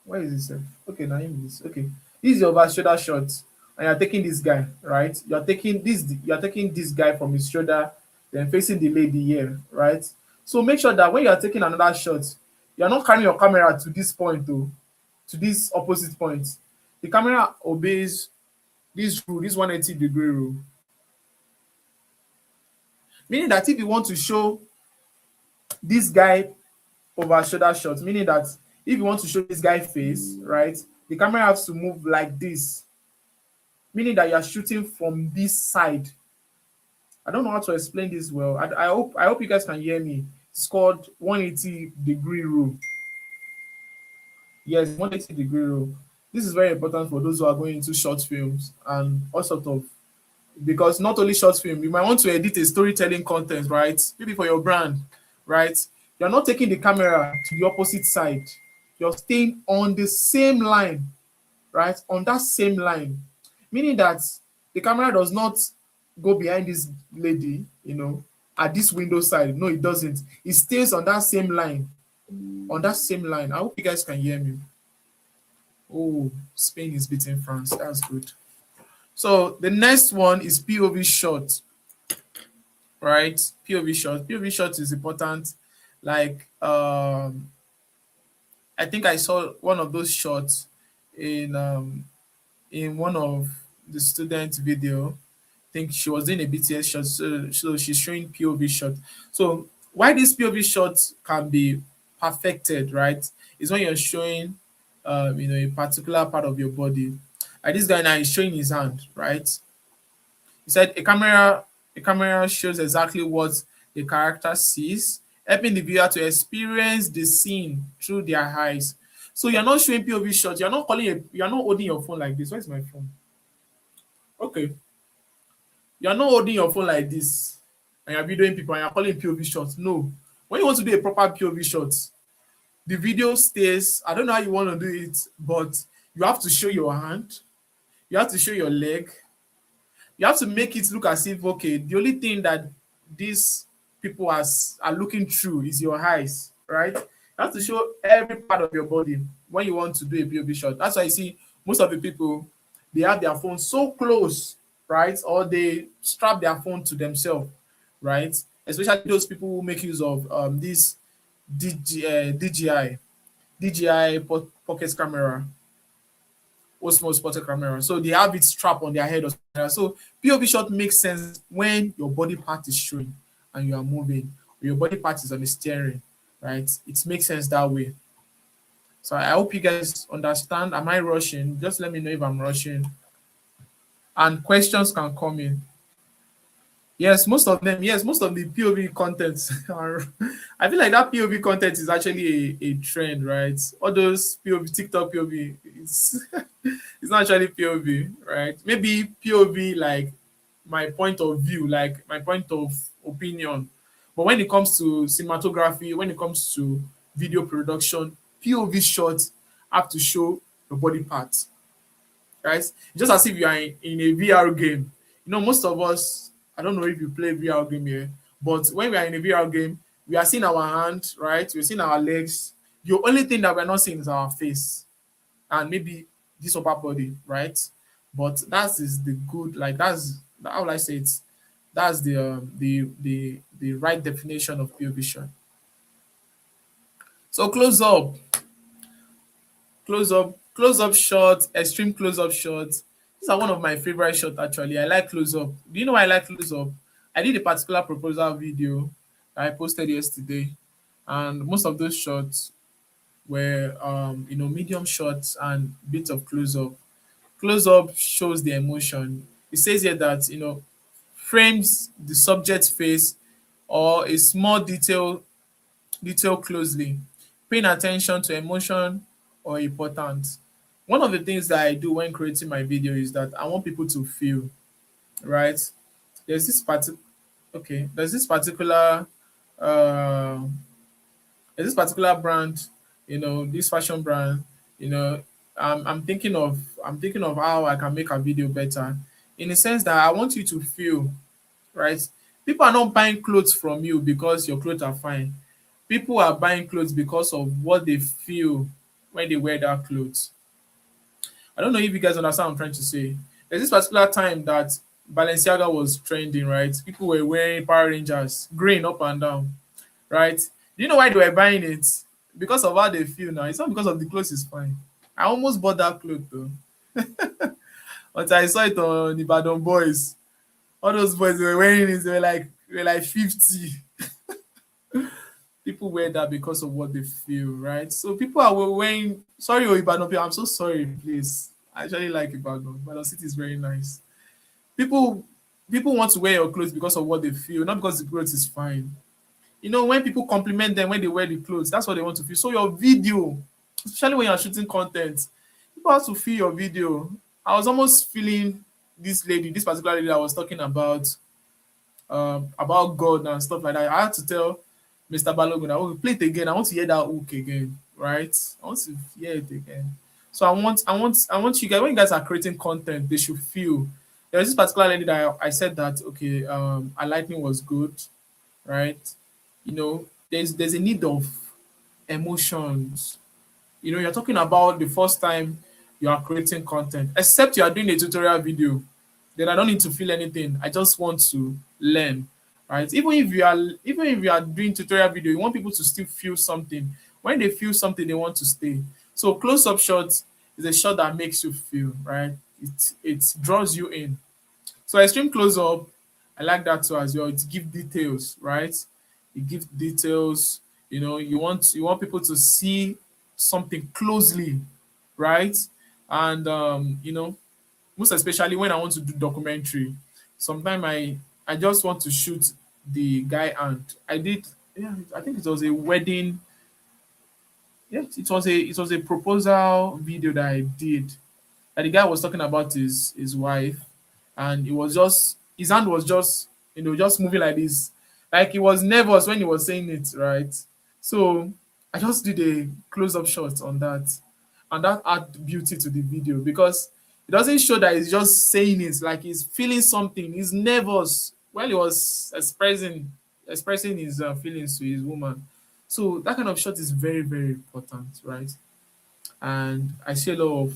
Where is this? Okay, now this. Okay, this is your over shoulder shot, and you're taking this guy, right? You're taking this guy from his shoulder, then facing the lady here, right? So make sure that when you're taking another shot, you're not carrying your camera to this point, though, to this opposite point. The camera obeys this rule, this 180-degree rule. Meaning that if you want to show this guy over shoulder shot, meaning that if you want to show this guy face, right, the camera has to move like this, meaning that you are shooting from this side. I don't know how to explain this well. I hope you guys can hear me. It's called 180-degree rule. Yes, 180-degree rule. This is very important for those who are going into short films and all sort of, because not only short film, you might want to edit a storytelling content, right? Maybe for your brand, right? You're not taking the camera to the opposite side. You're staying on the same line, right? On that same line. Meaning that the camera does not go behind this lady, at this window side. No, it doesn't. It stays on that same line. On that same line. I hope you guys can hear me. Oh, Spain is beating France. That's good. So the next one is POV shot, right? POV shot. POV shot is important. Like, I think I saw one of those shots in one of the student video. I think she was doing a BTS shot, so she's showing POV shot. So why this POV shot can be perfected, right, is when you're showing, a particular part of your body. Like this guy now is showing his hand, right? He said a camera shows exactly what the character sees, helping the viewer to experience the scene through their eyes. So you're not showing POV shots. You're not holding your phone like this. Where's my phone? Okay. You're not holding your phone like this and you're videoing people and you're calling POV shots. No. When you want to do a proper POV shot, the video stays. I don't know how you want to do it, but you have to show your hand. You have to show your leg. You have to make it look as if, okay, the only thing that these people are looking through is your eyes, right? You have to show every part of your body when you want to do a POV shot. That's why you see most of the people, they have their phone so close, right? Or they strap their phone to themselves, right? Especially those people who make use of this DJI pocket camera, Osmo spotted camera. So they have it strapped on their head or something. So POV shot makes sense when your body part is showing and you are moving, or your body part is on the steering, right? It makes sense that way. So I hope you guys understand. Am I rushing? Just let me know if I'm rushing. and questions can come in. Yes, most of them. Yes, most of the POV content are. I feel like that POV content is actually a trend, right? All those POV, TikTok POV, it's it's not actually POV, right? Maybe POV like my point of view, like my point of opinion. But when it comes to cinematography, when it comes to video production, POV shots have to show your body parts, right? Just as if you are in a VR game. You know, most of us, I don't know if you play VR game here, but when we are in a VR game, we are seeing our hand, right? We're seeing our legs. The only thing that we're not seeing is our face and maybe this upper body, right? But that is the good, like that's how will I say it? That's the right definition of pure vision. So close up shots, extreme close up shots. These are one of my favorite shots actually. I like close up. Do you know why I like close up? I did a particular proposal video that I posted yesterday, and most of those shots were medium shots and bits of close up. Close up shows the emotion. It says here that frames the subject's face or a small detail closely, paying attention to emotion or important. One of the things that I do when creating my video is that I want people to feel, right? There's this parti- okay, uh there's this particular brand, this fashion brand, you know, I'm thinking of how I can make a video better in the sense that I want you to feel, right? People are not buying clothes from you because your clothes are fine. People are buying clothes because of what they feel when they wear that clothes. I don't know if you guys understand what I'm trying to say. There's this particular time that Balenciaga was trending, right? People were wearing Power Rangers, green up and down, right? Do you know why they were buying it? Because of how they feel now. It's not because of the clothes is fine. I almost bought that cloth though. But I saw it on the Badon Boys. All those boys they were wearing it, they were like 50. People wear that because of what they feel, right? So people are wearing. Sorry, Ibadan people. I'm so sorry, please. I actually like Ibadan. Ibadan City is very nice. People, people want to wear your clothes because of what they feel, not because the clothes is fine. When people compliment them when they wear the clothes, that's what they want to feel. So your video, especially when you're shooting content, people have to feel your video. I was almost feeling this particular lady I was talking about God and stuff like that. I had to tell Mr. Balogun that, okay, play it again. I want to hear that hook again, right? I want to hear it again. So I want you guys, when you guys are creating content, they should feel. There was this particular lady that I said that, okay, her lightning was good, right? There's a need of emotions. You're talking about the first time you are creating content, except you are doing a tutorial video, then I don't need to feel anything. I just want to learn, right? Even if you are doing tutorial video, you want people to still feel something. When they feel something, they want to stay. So close-up shots is a shot that makes you feel, right? It draws you in. So extreme close-up, I like that too as well. It gives details, right? It gives details. You want people to see something closely, right? And most especially when I want to do documentary. Sometimes I just want to shoot the guy and I did, yeah, I think it was a wedding. Yes, it was a proposal video that I did. And the guy was talking about his wife, and it was just his hand was just moving like this, like he was nervous when he was saying it, right? So I just did a close-up shot on that, and that add beauty to the video because it doesn't show that he's just saying it, like he's feeling something. He's nervous while he was expressing his feelings to his woman. So that kind of shot is very, very important, right? And I see a lot of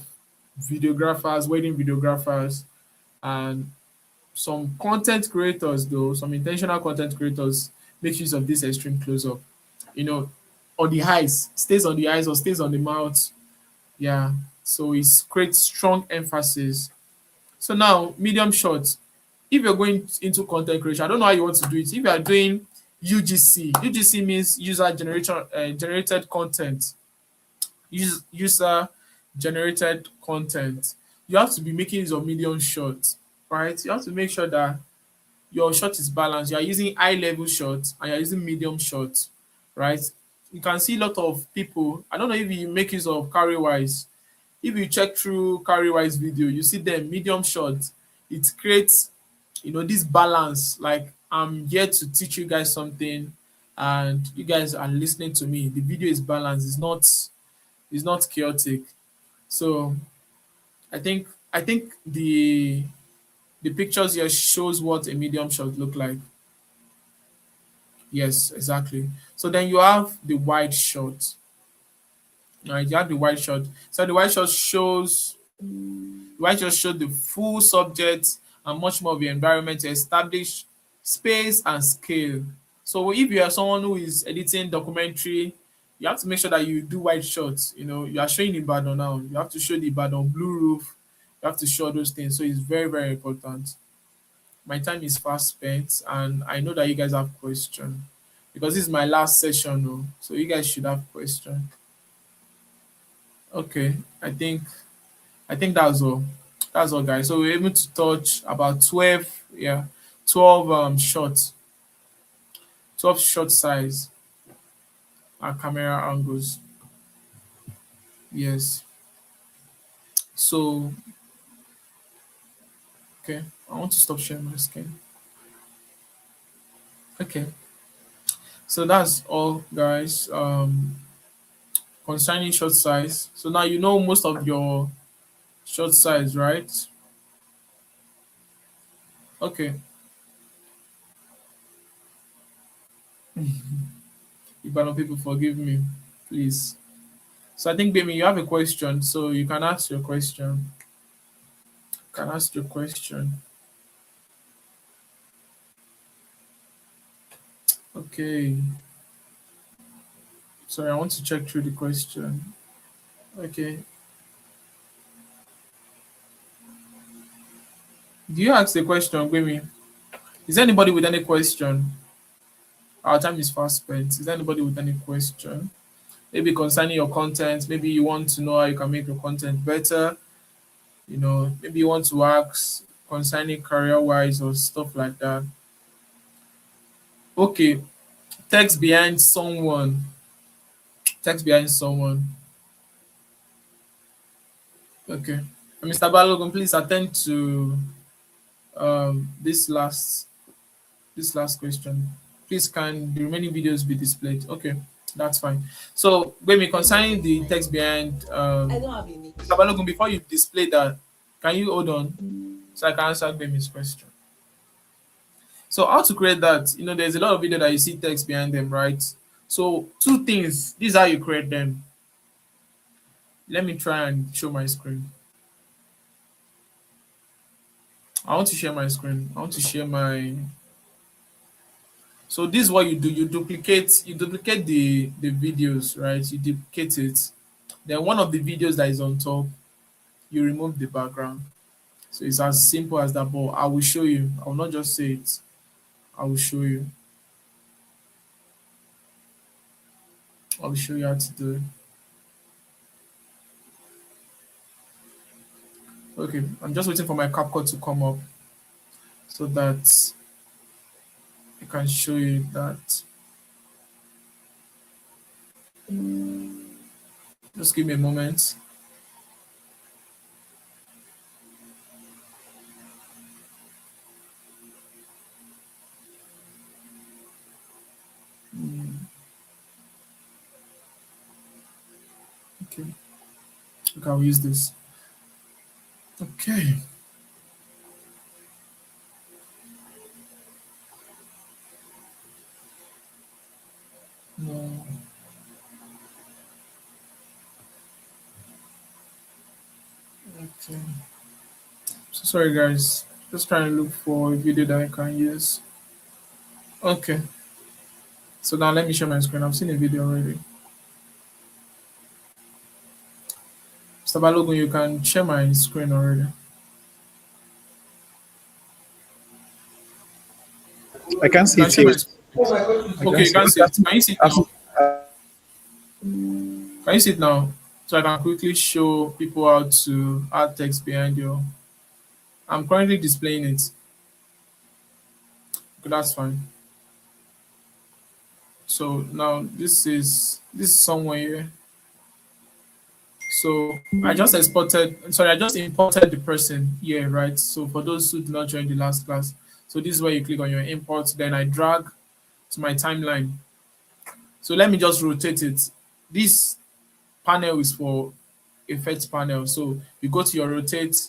videographers, wedding videographers, and some content creators, though, some intentional content creators make use of this extreme close-up. You know, on the eyes, stays on the eyes or stays on the mouth. Yeah. So it creates strong emphasis. So now, medium shots. If you're going into content creation, I don't know how you want to do it. If you are doing UGC means generated content. User generated content. You have to be making use of medium shots. right? You have to make sure that your shot is balanced. You are using high level shots and you're using medium shots, right? You can see a lot of people. I don't know if you make use of CarryWise. If you check through CarryWise video, you see them medium shots. It creates, this balance. Like I'm here to teach you guys something, and you guys are listening to me. The video is balanced. It's not chaotic. So I think the pictures here shows what a medium shot look like. Yes, exactly. So then you have the wide shot. Right, you have the wide shot. So the wide shot shows the full subject and much more of the environment to establish space and scale. So if you are someone who is editing documentary, you have to make sure that you do wide shots. You are showing Ibadan now. You have to show the Ibadan blue roof. You have to show those things. So it's very, very important. My time is fast spent, and I know that you guys have questions because this is my last session. Oh, so you guys should have questions. Okay, I think that's all. That's all, guys. So we're able to touch about 12, yeah, 12 shots, 12 shot size and camera angles. Yes. So okay, I want to stop sharing my screen. Okay, so that's all, guys. Concerning shot size. So now you know most of your shot size, right? Okay. Ibadan people, forgive me, please. So I think, Bemi, you have a question, so you can ask your question. You can ask your question. Okay. Sorry, I want to check through the question. Okay. Do you ask the question, Bemi? Is there anybody with any question? Our time is fast spent. Is there anybody with any question? Maybe concerning your content, maybe you want to know how you can make your content better. Maybe you want to ask concerning career wise or stuff like that. Okay, text behind someone. Text behind someone. Okay. Mr. Balogun, please attend to this last question. Please, can the remaining videos be displayed? Okay, that's fine. So, Gbemi, concerning the text behind Mr. Balogun, before you display that, can you hold on so I can answer Gbemi's question? So, how to create that? There's a lot of video that you see text behind them, right? So, two things. This is how you create them. Let me try and show my screen. I want to share my screen. I want to share my. So this is what you do. You duplicate the videos, right? You duplicate it. Then one of the videos that is on top, you remove the background. So it's as simple as that. But I will show you. I will not just say it. I will show you. I will show you how to do it. Okay, I'm just waiting for my CapCut to come up so that I can show you that. Just give me a moment. Okay, okay, I'll use this. Okay. No. Okay. So sorry, guys. Just trying to look for a video that I can use. Okay. So now let me share my screen. I've seen a video already. Mr. Balogun, you can share my screen already. I can't see Can it share my yet. screen. Okay, you can see it. Can you see it now? Can you see it now? So I can quickly show people how to add text behind your. I'm currently displaying it. Okay, that's fine. So now this is somewhere here. So I just imported the person here, right? So for those who did not join the last class, so this is where you click on your import, then I drag to my timeline. So let me just rotate it. This panel is for effects panel. So you go to your rotate,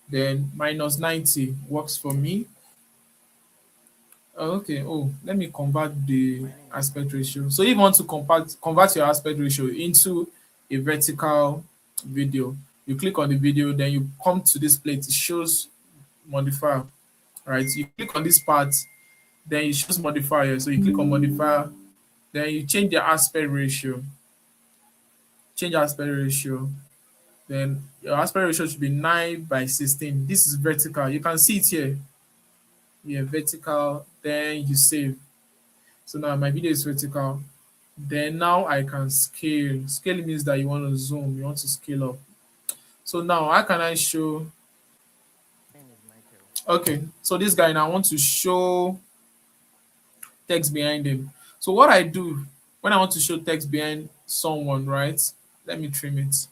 then -90 works for me. Okay. Oh, let me convert the aspect ratio. So if you want to convert your aspect ratio into a vertical video, you click on the video, then you come to this plate. It shows modifier, right? You click on this part, then it shows modifier. So you click on modifier, then you change the aspect ratio. Change aspect ratio. Then your aspect ratio should be 9:16. This is vertical. You can see it here. Yeah, vertical. Then you save. So now my video is vertical. Then now I can scale. Scale means that you want to zoom, you want to scale up. So now how can I show? Okay, so this guy now I want to show text behind him. So what I do when I want to show text behind someone, right? Let me trim it.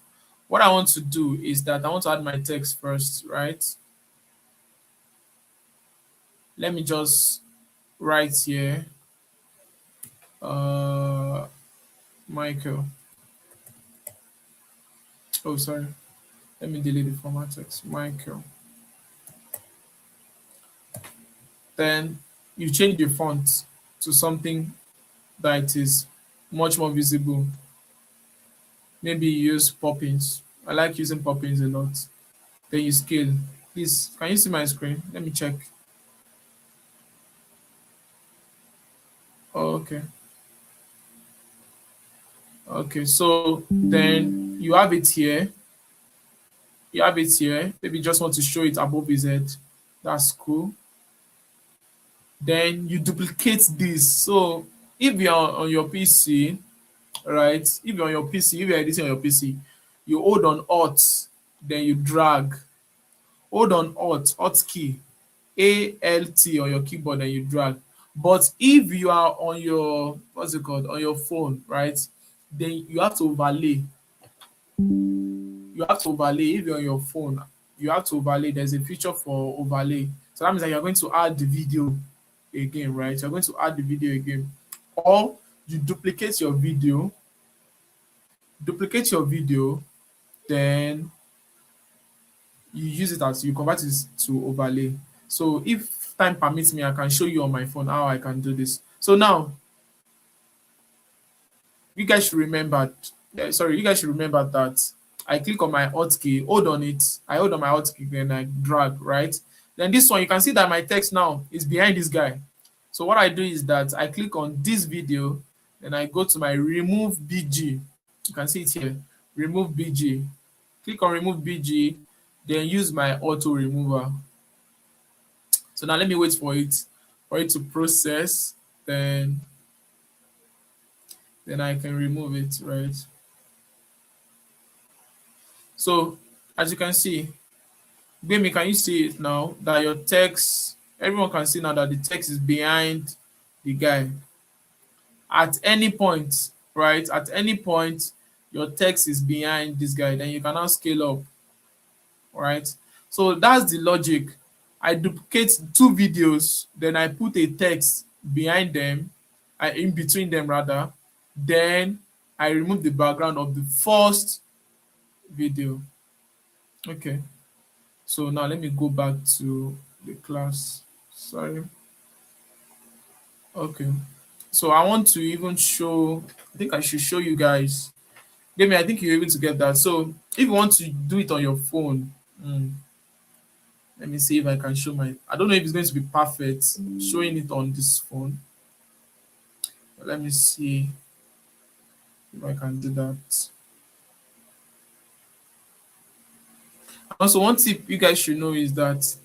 What I want to do is that I want to add my text first, right? Let me just write here, uh, Michael. Oh, sorry. Let me delete the format text. Michael. Then you change the font to something that is much more visible. Maybe you use Poppins. I like using Poppins a lot. Then you scale. Please, can you see my screen? Let me check. Oh, okay. Okay, so then you have it here. You have it here. Maybe you just want to show it above his head. That's cool. Then you duplicate this. So if you're on your PC, right? If you're on your PC, if you're editing on your PC, you hold on Alt, then you drag. Hold on Alt key, ALT on your keyboard, and you drag. But if you are on your what's it called on your phone, right? Then you have to overlay. You have to overlay if you're on your phone. You have to overlay. There's a feature for overlay. So that means that you're going to add the video again, right? You're going to add the video again, or you duplicate your video, then you use it as you convert it to overlay. So if time permits me, I can show you on my phone how I can do this. So now you guys should remember, you guys should remember that I click on my Alt key, hold on it, I hold on my Alt key, then I drag, right? Then this one, you can see that my text now is behind this guy. So what I do is that I click on this video, then I go to my remove BG. You can see it here, remove BG. Click on remove BG, then use my auto remover. So now let me wait for it to process, then I can remove it, right? So as you can see, Gbemi, can you see it now that your text, everyone can see now that the text is behind the guy. At any point, right? At any point, your text is behind this guy, then you can now scale up, right? So that's the logic. I duplicate two videos, then I put a text behind them, in between them rather, then I remove the background of the first video. Okay, so now let me go back to the class. Sorry. Okay, so I want to even show, I think I should show you guys. Maybe I think you're able to get that. So if you want to do it on your phone, let me see if I can show I don't know if it's going to be perfect showing it on this phone. But let me see if I can do that. Also, one tip you guys should know is that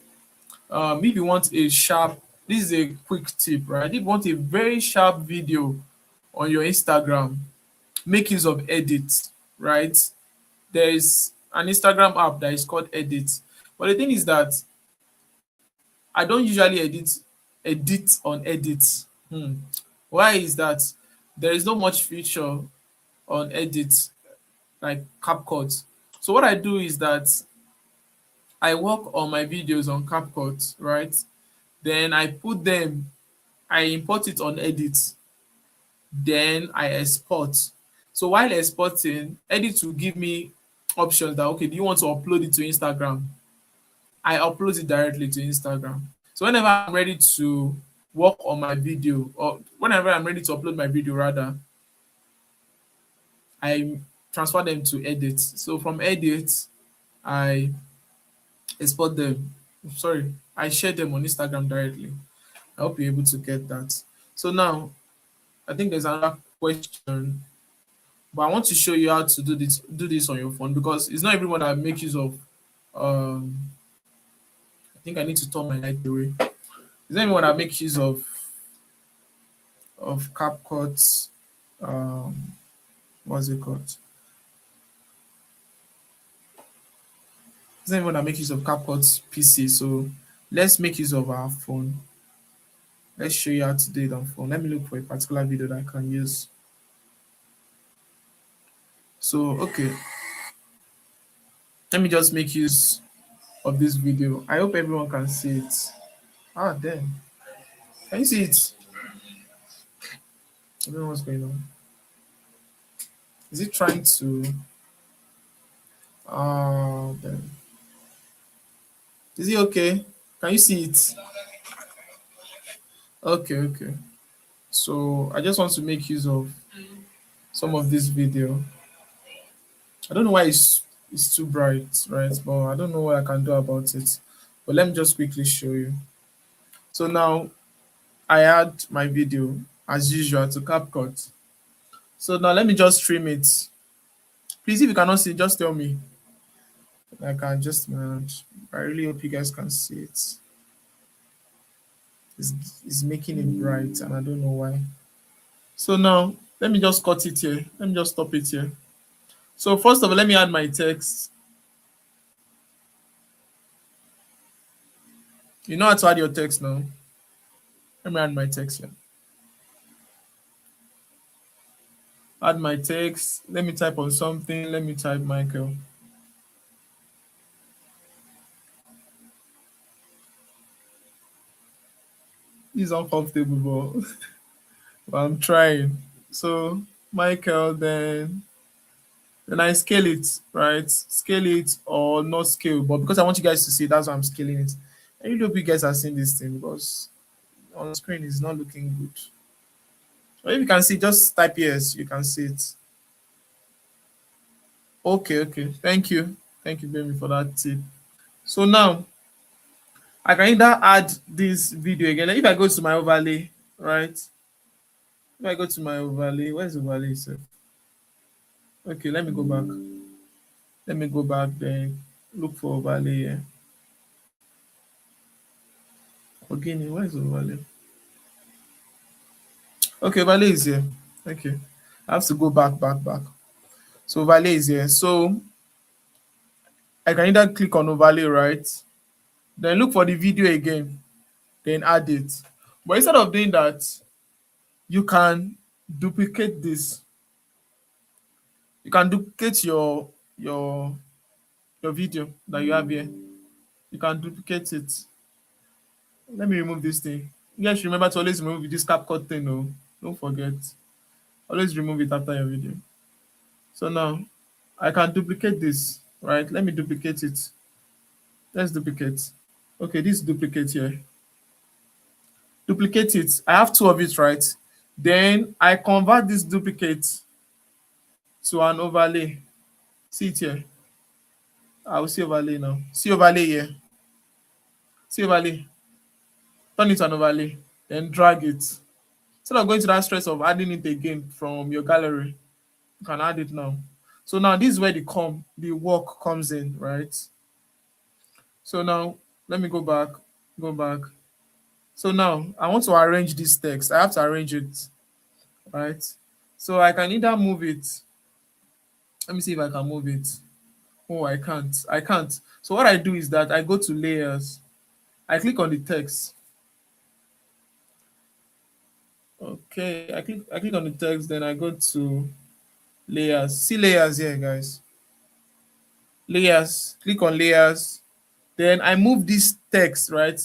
if you want a sharp, this is a quick tip, right? If you want a very sharp video on your Instagram, make use of Edit, right? There is an Instagram app that is called Edit. But the thing is that I don't usually edit on edit. Why is that? There is not much feature on edit like CapCut. So what I do is that I work on my videos on CapCut, right? Then I import it on edit. Then I export. So while exporting, edit will give me options that, okay, do you want to upload it to Instagram? I upload it directly to Instagram. So whenever I'm ready to work on my video, or whenever I'm ready to upload my video rather, I transfer them to edit. So from edit, I export them. Sorry, I share them on Instagram directly. I hope you're able to get that. So now I think there's another question, but I want to show you how to do this on your phone, because it's not everyone that makes use of I think I need to turn my light away. It's not everyone that makes use of CapCut. What's it called? It's not everyone that makes use of CapCut PC. So let's make use of our phone. Let's show you how to do it on phone. Let me look for a particular video that I can use. So okay, let me just make use of this video. I hope everyone can see it. Ah, damn. Can you see it? I don't know what's going on. Is it trying to? Damn. Is it okay? Can you see it? Okay, okay. So I just want to make use of some of this video. I don't know why it's too bright, right? But I don't know what I can do about it. But let me just quickly show you. So now I add my video as usual to CapCut. So now let me just stream it. Please, if you cannot see, just tell me. I can just manage. I really hope you guys can see it. It's making it bright, and I don't know why. So now let me just cut it here. Let me just stop it here. So first of all, let me add my text. You know how to add your text now. Let me add my text here. Add my text. Let me type on something. Let me type Michael. It's uncomfortable, but I'm trying. So Michael, then I scale it, right? Scale it or not scale, but because I want you guys to see, that's why I'm scaling it. I really hope you guys are seeing this thing, because on screen it's not looking good. Or if you can see, just type yes, you can see it. Okay, okay. Thank you. Thank you, baby, for that tip. So now I can either add this video again. If I go to my overlay, right? If I go to my overlay, where's overlay itself? Okay, let me go back. Let me go back then. Look for overlay here. Again, where's overlay? Okay, overlay is here. Okay. I have to go back. So overlay is here. So I can either click on overlay, right? Then look for the video again, then add it. But instead of doing that, you can duplicate this. You can duplicate your video that you have here. You can duplicate it. Let me remove this thing. You guys remember to always remove this CapCut thing, no? Don't forget. Always remove it after your video. So now I can duplicate this, right? Let me duplicate it. Let's duplicate. Okay, this duplicate here. Duplicate it. I have two of it, right? Then I convert this duplicate to an overlay. See it here. I will see overlay now. See overlay here. See overlay. Turn it to an overlay. Then drag it. Instead of going to that stress of adding it again from your gallery, you can add it now. So now this is where the work comes in, right? So now let me go back. So now I want to arrange this text. I have to arrange it, right? So I can either move it. Let me see if I can move it. Oh, I can't. So what I do is that I go to layers. I click on the text. Okay, I click on the text, then I go to layers. See layers here, guys. Layers. Click on layers. Then I move this text, right?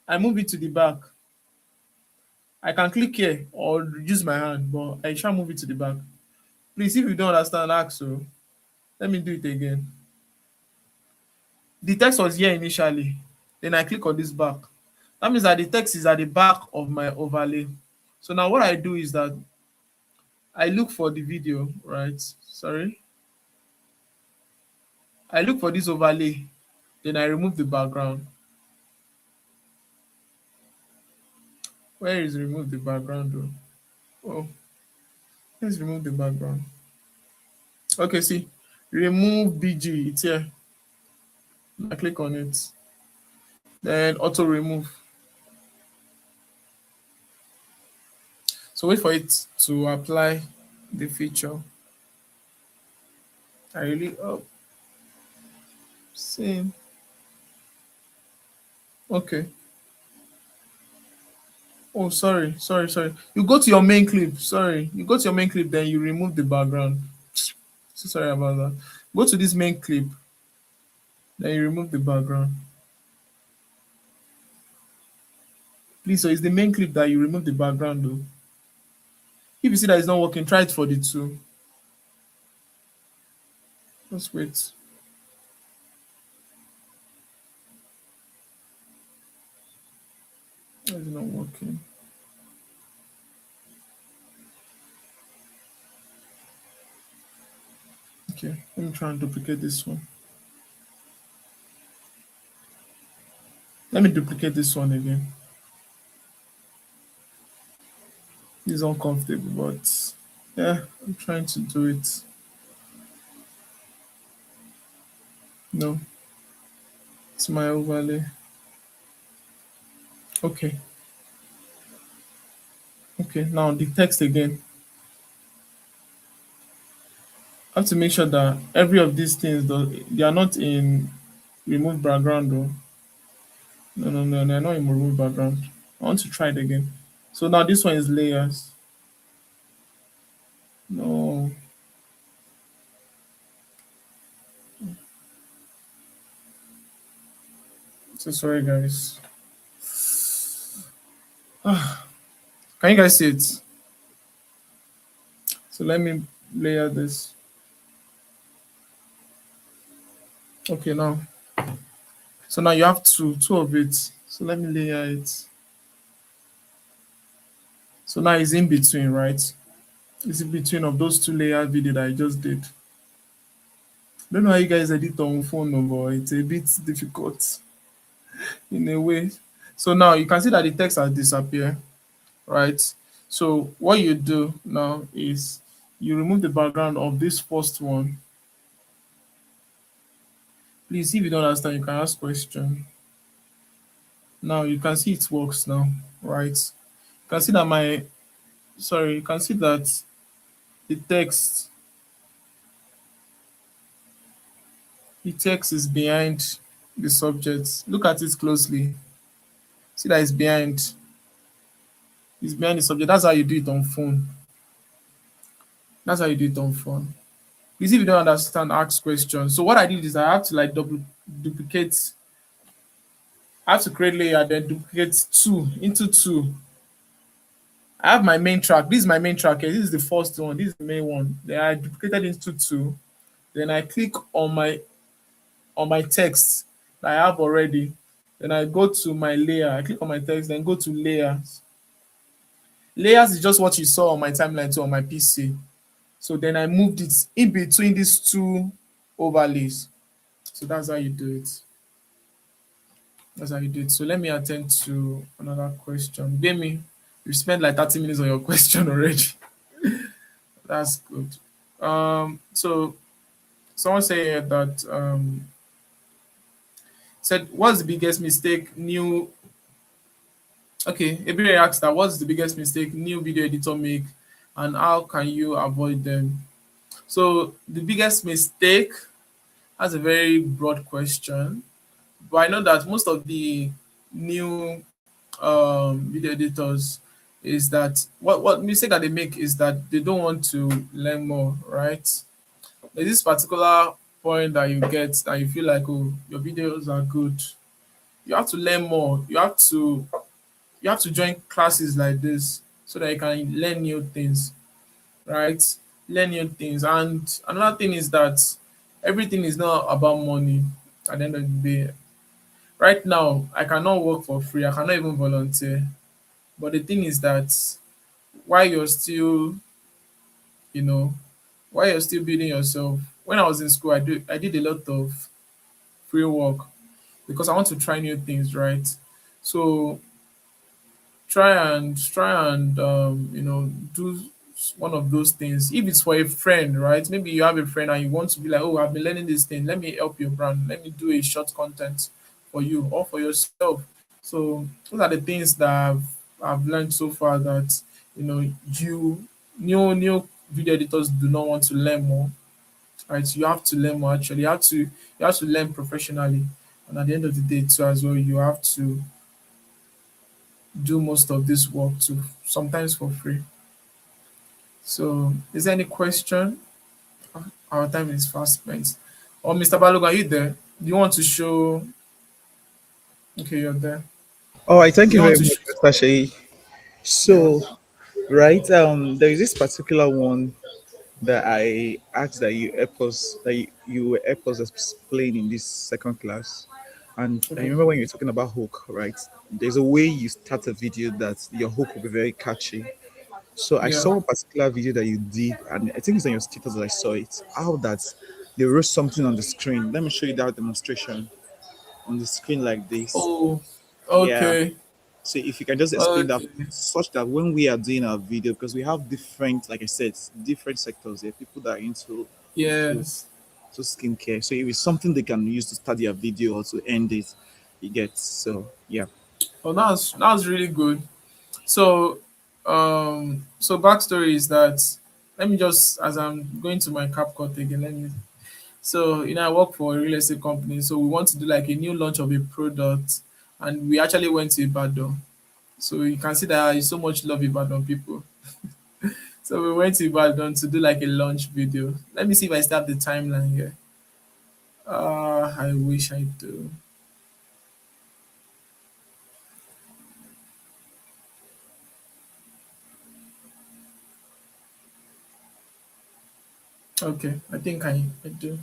I move it to the back. I can click here or use my hand, but I shall move it to the back. Please, if you don't understand, ask so. Let me do it again. The text was here initially. Then I click on this back. That means that the text is at the back of my overlay. So now what I do is that I look for the video, right? Sorry. I look for this overlay. Then I remove the background. Where is remove the background though? Oh, let's remove the background. Okay, see. Remove BG. It's here. I click on it. Then auto remove. So wait for it to apply the feature. I really same. Okay. Oh, sorry. You go to your main clip. Sorry. You go to your main clip, then you remove the background. So sorry about that. Go to this main clip, then you remove the background. Please, so it's the main clip that you remove the background though. If you see that it's not working, try it for the two. Just wait. It's not working. Okay, let me try and duplicate this one. Let me duplicate this one again. It's uncomfortable, but yeah, I'm trying to do it. No, it's my overlay. Okay. Okay, now the text again. I have to make sure that every of these things, though, they are not in remove background though. No, they're not in remove background. I want to try it again. So now this one is layers. No. So sorry guys. Can you guys see it? So let me layer this. Okay, now. So now you have two of it. So let me layer it. So now it's in between, right? It's in between of those two layer video that I just did. Don't know how you guys edit on phone, no, but it's a bit difficult in a way. So now you can see that the text has disappeared, right? So what you do now is you remove the background of this first one. Please, if you don't understand, you can ask question. Now you can see it works now, right? You can see that you can see that the text is behind the subject. Look at it closely. See that it's behind the subject. That's how you do it on phone. That's how you do it on phone. Please, if you don't understand, ask questions. So what I did is I have to like duplicate. I have to create layer, then duplicate two into two. I have my main track. This is my main track here. This is the first one. This is the main one. Then I duplicated into two. Then I click on my text that I have already. Then I go to my layer. I click on my text, then go to layers. Layers is just what you saw on my timeline too on my PC. So then I moved it in between these two overlays. So that's how you do it. That's how you do it. So let me attend to another question. Demi, you spent like 30 minutes on your question already. That's good. So someone said that said what's the biggest mistake new okay, Ebire asked that what's the biggest mistake new video editor make and how can you avoid them? So the biggest mistake That's a very broad question. But I know that most of the new video editors is that what mistake that they make is that they don't want to learn more, right? There's this particular point that you get that you feel like, oh, your videos are good. You have to learn more. You have to join classes like this so that you can learn new things, right? Learn new things. And another thing is that everything is not about money at the end of the day. Right now, I cannot work for free. I cannot even volunteer. But the thing is that while you're still, you know, while you're still building yourself, when I was in school, I did a lot of free work because I want to try new things, right? So try and do one of those things. If it's for a friend, right? Maybe you have a friend and you want to be like, oh, I've been learning this thing. Let me help your brand. Let me do a short content for you or for yourself. So those are the things that I've learned so far that you new video editors do not want to learn more. Right? You have to learn more actually. You have to learn professionally. And at the end of the day too as well, you have to do most of this work too, sometimes for free. So, is there any question? Our time is fast spent. Oh, Mr. Balogun, are you there? Do you want to show? Okay, you're there. All right, thank Do you you want very to? much, Mr. Shei. Yeah. So, right, there is this particular one that I asked that you help us, you will help us explain in this second class. And I Okay. remember when you're talking about hook, right? There's a way you start a video that your hook will be very catchy. So I Yeah. saw a particular video that you did, and I think it's on your status that I saw it. How that they wrote something on the screen. Let me show you that demonstration on the screen like this. Oh, Yeah. okay. So if you can just explain that Okay. such that when we are doing our video, because we have different, like I said, different sectors. There are people that are into Yes. to skincare. So if it's something they can use to start their video or to end it, you get. So yeah. Oh, that's really good. So, so backstory is that let me just as I'm going to my CapCut again. Let me. So, I work for a real estate company. So we want to do like a new launch of a product, and we actually went to Ibadan. So you can see that I so much love Ibadan people. So we went to Ibadan to do like a launch video. Let me see if I start the timeline here. I wish I do. Okay, I think I do.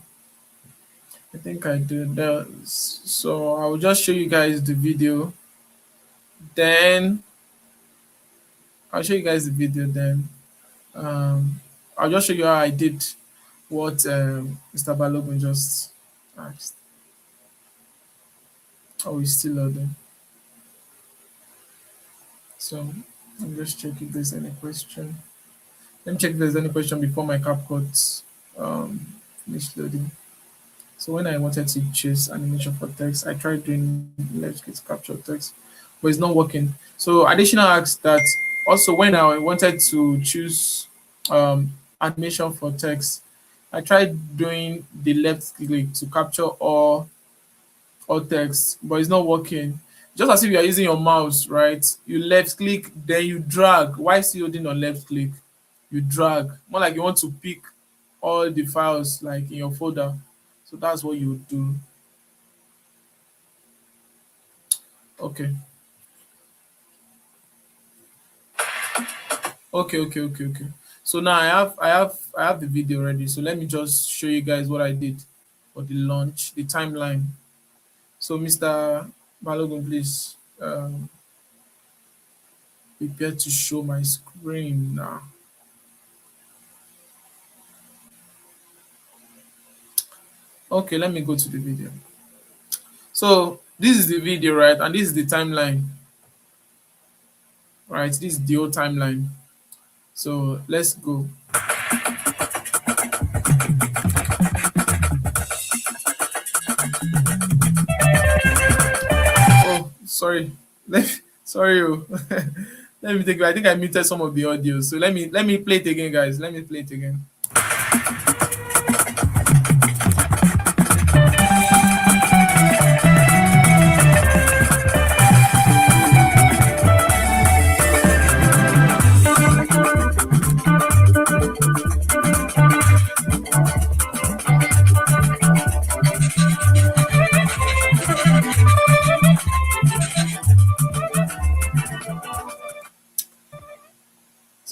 I think I do. So I will just show you guys the video. Then I'll show you guys the video. Then I'll just show you how I did what Mr. Balogun just asked. Oh, he's still loading. So I'm just check if there's any question. Let me check if there's any question before my CapCut finish loading. So when I wanted to choose animation for text, I tried doing let's get capture text, but it's not working. So additional asked that also when I wanted to choose animation for text, I tried doing the left click to capture all text, but it's not working. Just as if you are using your mouse, right? You left click, then you drag. Why still holding on left click? You drag. More like you want to pick all the files like in your folder. So that's what you would do. Okay. Okay. So now I have the video ready. So let me just show you guys what I did for the launch, the timeline. So Mr. Balogun, please prepare to show my screen now. Okay, let me go to the video. So this is the video, right? And this is the timeline, right? This is the old timeline. So let's go. Oh, sorry. Sorry. Oh. Let me take. I think I muted some of the audio. So let me play it again, guys. Let me play it again.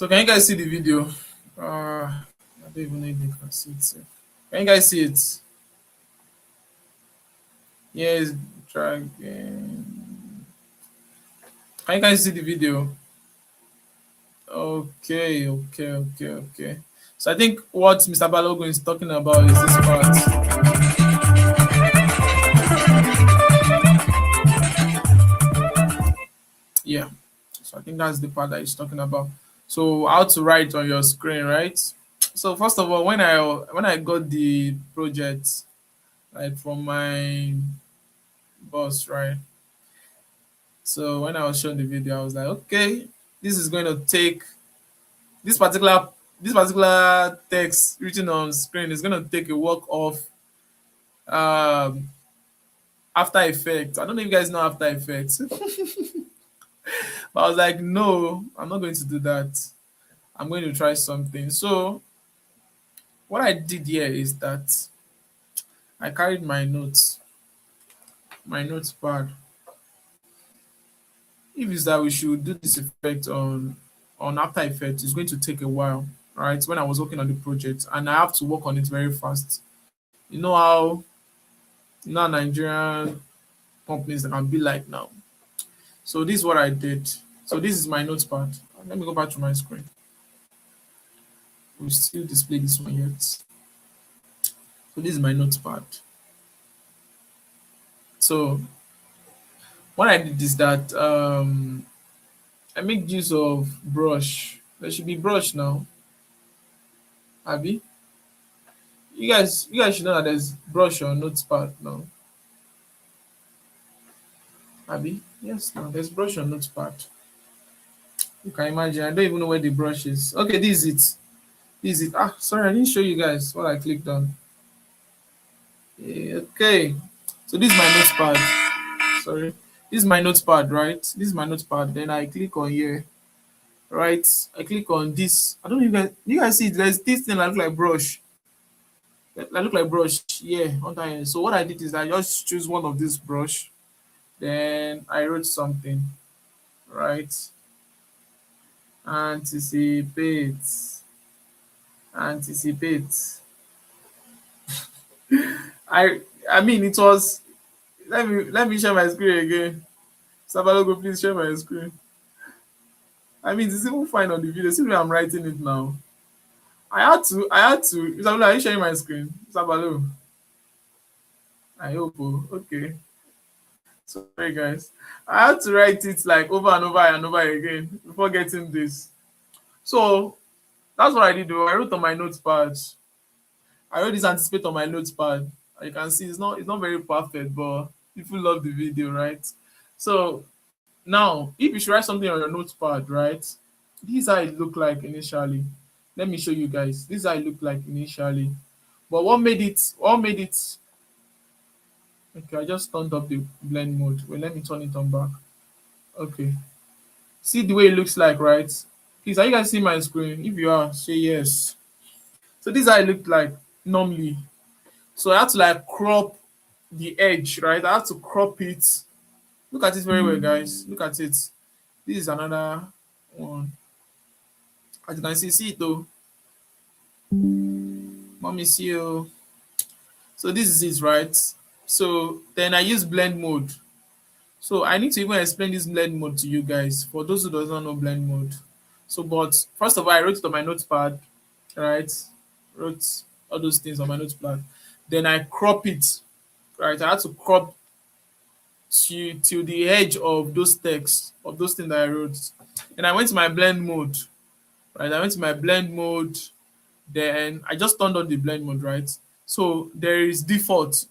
So can you guys see the video? I don't even know if you can see it. Can you guys see it? Yes, try again. Can you guys see the video? Okay. So I think what Mr. Balogun is talking about is this part. Yeah. So I think that's the part that he's talking about. So how to write on your screen, right? So first of all, when I got the project like from my boss, right? So when I was showing the video, I was like, okay, this is going to take this particular this particular text written on screen is going to take a work of um After Effects. I don't know if you guys know After Effects, but I was like, no, I'm not going to do that. I'm going to try something. So what I did here is that I carried my notes pad. If it's that we should do this effect on After Effects, it's going to take a while, right? When I was working on the project, and I have to work on it very fast. You know how Nigerian companies that can be like now. So this is what I did. So this is my notepad. Let me go back to my screen. We still display this one yet. So this is my notepad. So what I did is that I make use of brush. There should be brush now. Abby, you guys should know that there's brush on notepad now. Abby, yes, now there's brush on notepad. You can imagine. I don't even know where the brush is. Okay, this is it. This is it. Sorry, I didn't show you guys what I clicked on. Okay, so this is my notepad. Sorry, this is my notepad, right? This is my notepad. Then I click on here, right? I click on this. I don't know if you guys see it. There's this thing that look like brush. That look like brush. Yeah, under here. So what I did is I just choose one of this brush. Then I wrote something, right? Anticipate. Anticipate. I mean it was let me share my screen again. Sabalogo, please share my screen. I mean it's even fine on the video. See where I'm writing it now. I had to Isabella, are you sharing my screen? Sabalo. I hope. Okay. Sorry guys. I had to write it like over and over and over again before getting this. So that's what I did though. I wrote on my notepad. I wrote this anticipate on my notepad. You can see it's not very perfect, but people love the video, right? So now, if you should write something on your notepad, right? This is how it looked like initially. Let me show you guys. This is how it looked like initially. But what made it okay, I just turned up the blend mode. Wait, let me turn it on back. Okay. See the way it looks like, right? Please, are you guys seeing my screen? If you are, say yes. So this is how it looked like normally. So I had to like crop the edge, right? I had to crop it. Look at it very well, guys. Look at it. This is another one. As you can see it though. Mommy, see you. So this is it, right? So then I use blend mode. So I need to even explain this blend mode to you guys for those who doesn't know blend mode. So, but first of all, I wrote it on my notepad, right? Wrote all those things on my notepad. Then I crop it, right? I had to crop to the edge of those texts, of those things that I wrote. And I went to my blend mode, right? I went to my blend mode. Then I just turned on the blend mode, right? So there is default,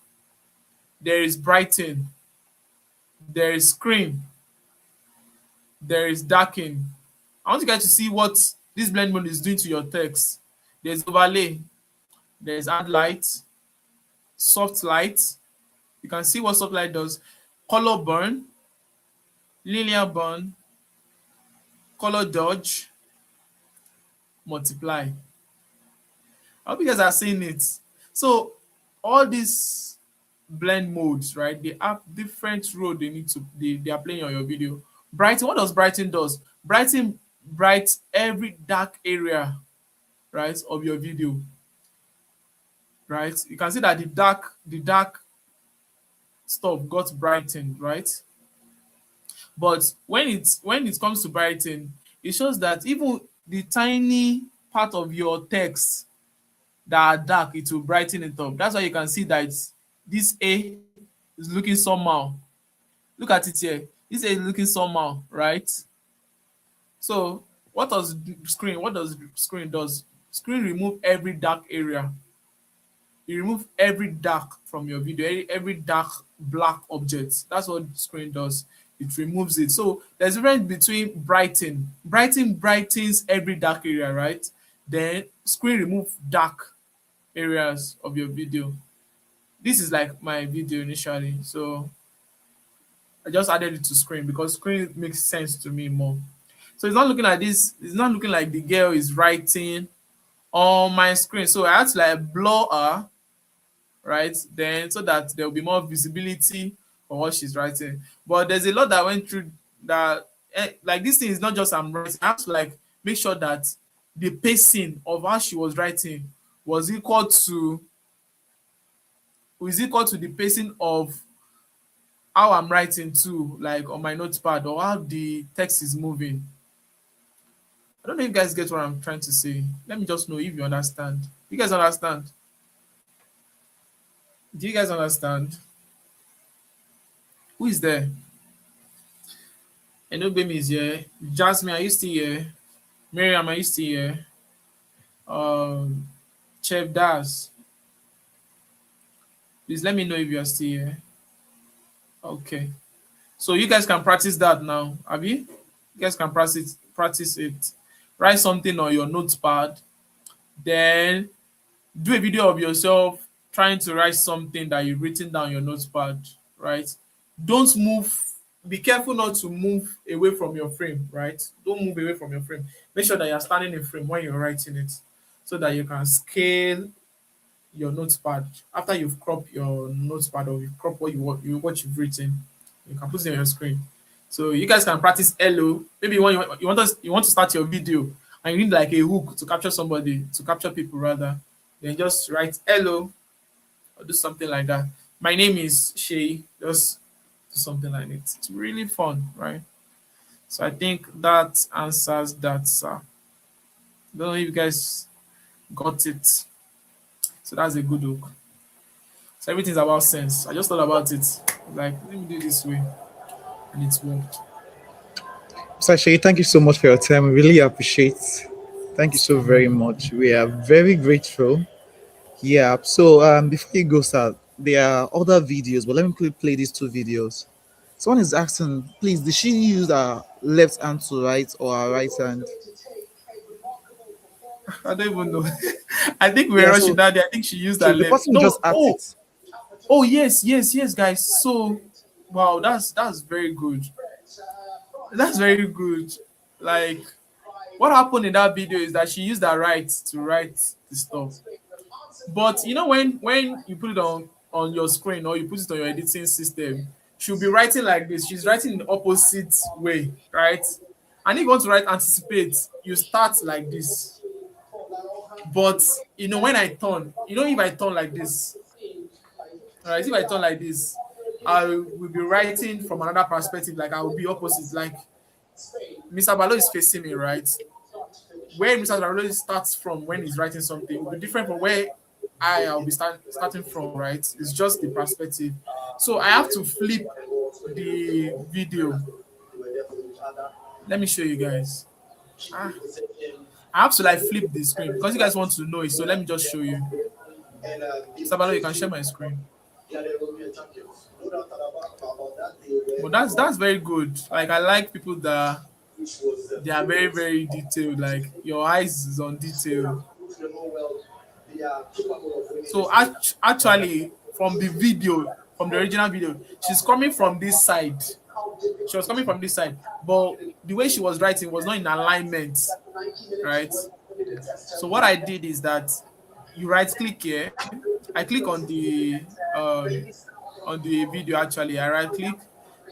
there is brighten, there is screen, there is darken. I want you guys to see what this blend mode is doing to your text. There's overlay, there's add light, soft light. You can see what soft light does. Color burn, linear burn, color dodge, multiply. I hope you guys are seeing it. So all these blend modes, right? They have different role they need to they are playing on your video. Brighten, what does brighten does? Brighten bright every dark area, right, of your video, right? You can see that the dark stuff got brightened, right? But when it comes to brighten, it shows that even the tiny part of your text that are dark, it will brighten it up. That's why you can see that this A is looking somehow. Look at it here. This A is looking somehow, right? So what does screen does? Screen remove every dark area. You remove every dark from your video, every dark black object. That's what screen does. It removes it. So there's a difference between brighten. Brighten brightens every dark area, right? Then screen remove dark areas of your video. This is like my video initially. So I just added it to screen because screen makes sense to me more. So it's not looking like this, it's not looking like the girl is writing on my screen. So I had to like blur her, right? Then so that there will be more visibility for what she's writing. But there's a lot that went through that, like this thing is not just I'm writing. I have to like make sure that the pacing of how she was writing was equal to the pacing of how I'm writing too, like on my notepad, or how the text is moving. I don't know if you guys get what I'm trying to say. Let me just know if you understand. You guys understand? Do you guys understand? Who is there? I know Baby is here. Jasmine, are you still here? Miriam, are you still here? Um, Chef Das, please let me know if you are still here. Okay. So you guys can practice that now. Have you? You guys can practice it. Write something on your notepad. Then do a video of yourself trying to write something that you've written down your notepad, right? Don't move. Be careful not to move away from your frame, right? Don't move away from your frame. Make sure that you're standing in frame when you're writing it so that you can scale your notepad. After you've cropped your notepad or you've cropped what you've written, you can put it on your screen. So you guys can practice hello. Maybe you want to start your video and you need like a hook to capture somebody, to capture people rather. Then just write hello or do something like that. My name is Shay. Just do something like it. It's really fun, right? So I think that answers that, sir. Don't know if you guys got it. So that's a good hook. So everything's about sense. I just thought about it. Like, let me do it this way. And it's worked. Sashay, thank you so much for your time. We really appreciate. Thank you so very much. We are very grateful. Yeah. So before you go, sir, there are other videos, but let me quickly play these two videos. Someone is asking, please, did she use her left hand to write or her right hand? I don't even know. I think we're Yeah. rushing So, that day. I think she used so her the left. person just No. asked Oh, it. oh yes, yes, yes, guys. So wow, that's very good. That's very good. Like what happened in that video is that she used her right to write the stuff. But you know when you put it on your screen or you put it on your editing system, she'll be writing like this. She's writing in the opposite way, right? And if you want to write anticipate, you start like this. But when I turn, if I turn like this, all right, if I turn like this, I will be writing from another perspective, like I will be opposite. Like Mr. Balo is facing me, right? Where Mr. Balo starts from when he's writing something will be different from where I'll be starting from, right? It's just the perspective. So I have to flip the video. Let me show you guys. I have to like flip the screen because you guys want to know it. So let me just show you. Mr. Balo, you can share my screen. But that's very good. Like I like people that they are very, very detailed. Like your eyes is on detail. So actually, from the original video, she's coming from this side. She was coming from this side, but the way she was writing was not in alignment, right? So what I did is that you right click here. I click on the video actually. I right click,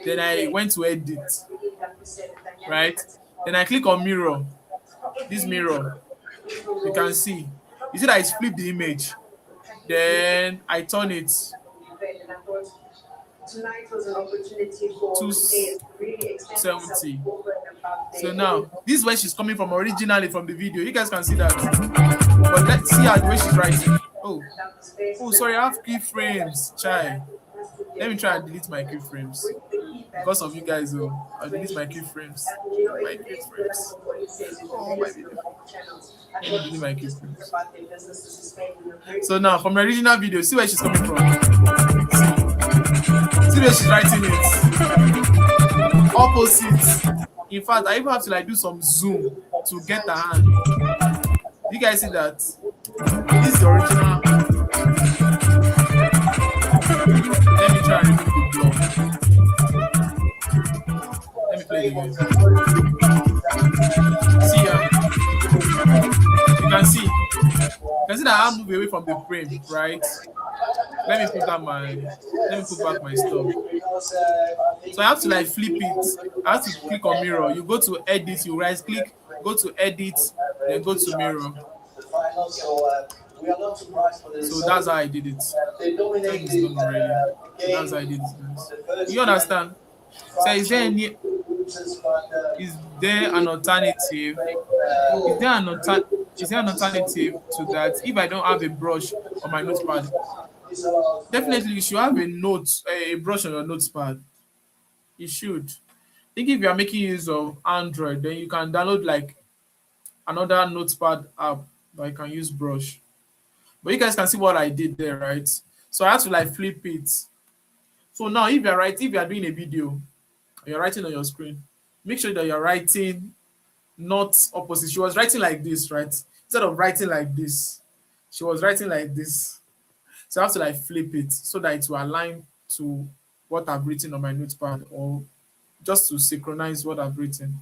then I went to edit, right? Then I click on mirror. This mirror, you can see. You see that it's flipped the image. Then I turn it to 70. So now this is where she's coming from originally from the video. You guys can see that. But let's see how the way she's writing. Oh, sorry, I have keyframes. Chai. Let me try and delete my keyframes. Because of you guys, though, I'll delete my keyframes. My keyframes. Oh my video. Let me delete my keyframes. So now from the original video, see where she's coming from. See where she's writing it. Opposite. In fact, I even have to like do some zoom to get the hand. You guys see that? This is the original. Let me try and remove the blur. Let me play it again. See ya. You can see. You can see that I move away from the frame, right? Let me put back my stuff. So I have to like flip it. I have to click on mirror. You go to edit, you right click, go to edit, then go to mirror. So that's how I did it. Time is gone already. So that's how I did it, guys. You understand? So is there an alternative? Is there an alternative to that if I don't have a brush on my notepad? Definitely you should have a brush on your notepad. You should. I think if you are making use of Android, then you can download like another notepad app that you can use brush. But you guys can see what I did there, right? So I have to like flip it. So now if you are doing a video, you're writing on your screen, make sure that you're writing not opposite. She was writing like this, right? Instead of writing like this, she was writing like this. So I have to like flip it so that it will align to what I've written on my notepad, or just to synchronize what I've written.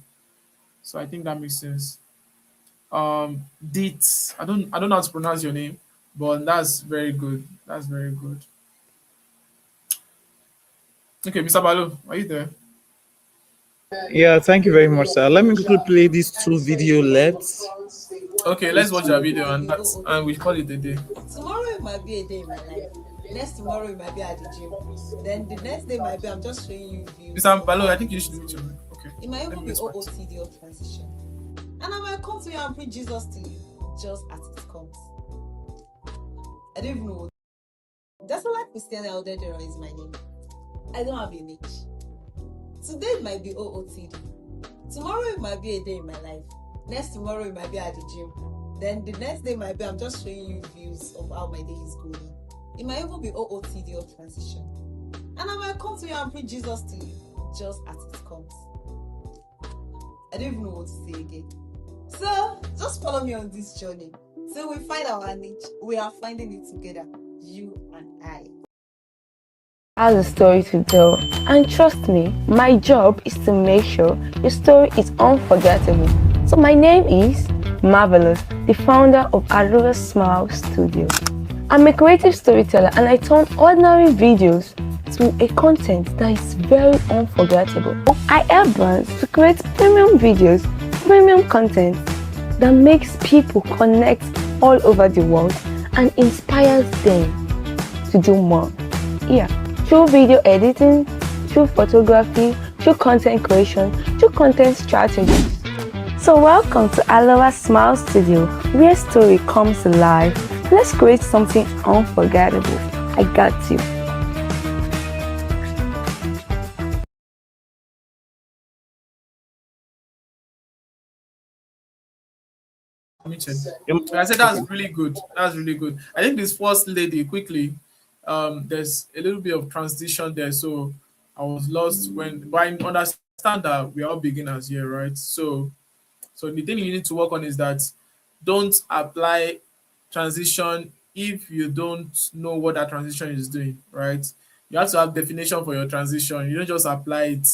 So I think that makes sense. Dit, I don't know how to pronounce your name, but that's very good. That's very good. Okay, Mr. Balo, are you there? Yeah, thank you very much, sir. Let me quickly play these two video lets. Okay, let's watch that video and we call it a day. Tomorrow it might be a day in my life. Next tomorrow it might be at the gym. Then the next day might be I'm just showing you views. Mr. Balo, I think you should meet your mic. Okay. It might even be OOTD or transition. And I might come to you and preach Jesus to you just as it comes. I don't even know. That's why Christiana Odedera is my name. I don't have a niche. Today it might be OOTD. Tomorrow it might be a day in my life. Next tomorrow it might be at the gym. Then the next day might be I'm just showing you views of how my day is going. It might even be OOTD or transition. And I might come to you and preach Jesus to you just as it comes. I don't even know what to say again. So just follow me on this journey. Till we find our niche, we are finding it together, you and I. Has a story to tell, and trust me, my job is to make sure your story is unforgettable. So my name is Marvelous, the founder of Alura Smile Studio. I'm a creative storyteller, and I turn ordinary videos to a content that is very unforgettable. I help brands to create premium videos, premium content that makes people connect all over the world and inspires them to do more. Yeah. Through video editing, through photography, through content creation, through content strategies. So welcome to Aloha Smile Studio, where story comes alive. Let's create something unforgettable. I got you. I said that's really good. That's really good. I think this first lady quickly. There's a little bit of transition there, so I was lost but I understand that we are all beginners here, right? So the thing you need to work on is that don't apply transition if you don't know what that transition is doing, right? You have to have definition for your transition. You don't just apply it,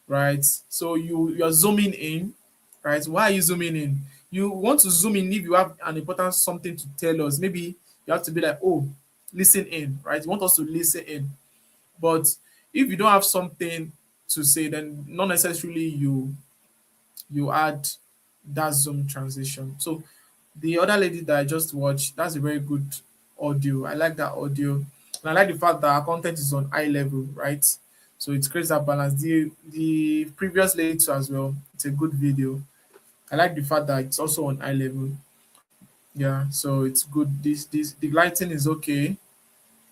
right? So you're zooming in, right? Why are you zooming in? You want to zoom in if you have an important something to tell us. Maybe you have to be like, oh, listen in, right? You want us to listen in. But if you don't have something to say, then not necessarily you add that zoom transition. So the other lady that I just watched, that's a very good audio. I like that audio. And I like the fact that our content is on eye level, right? So it creates that balance. The previous lady too as well, it's a good video. I like the fact that it's also on eye level. Yeah, so it's good. This the lighting is okay.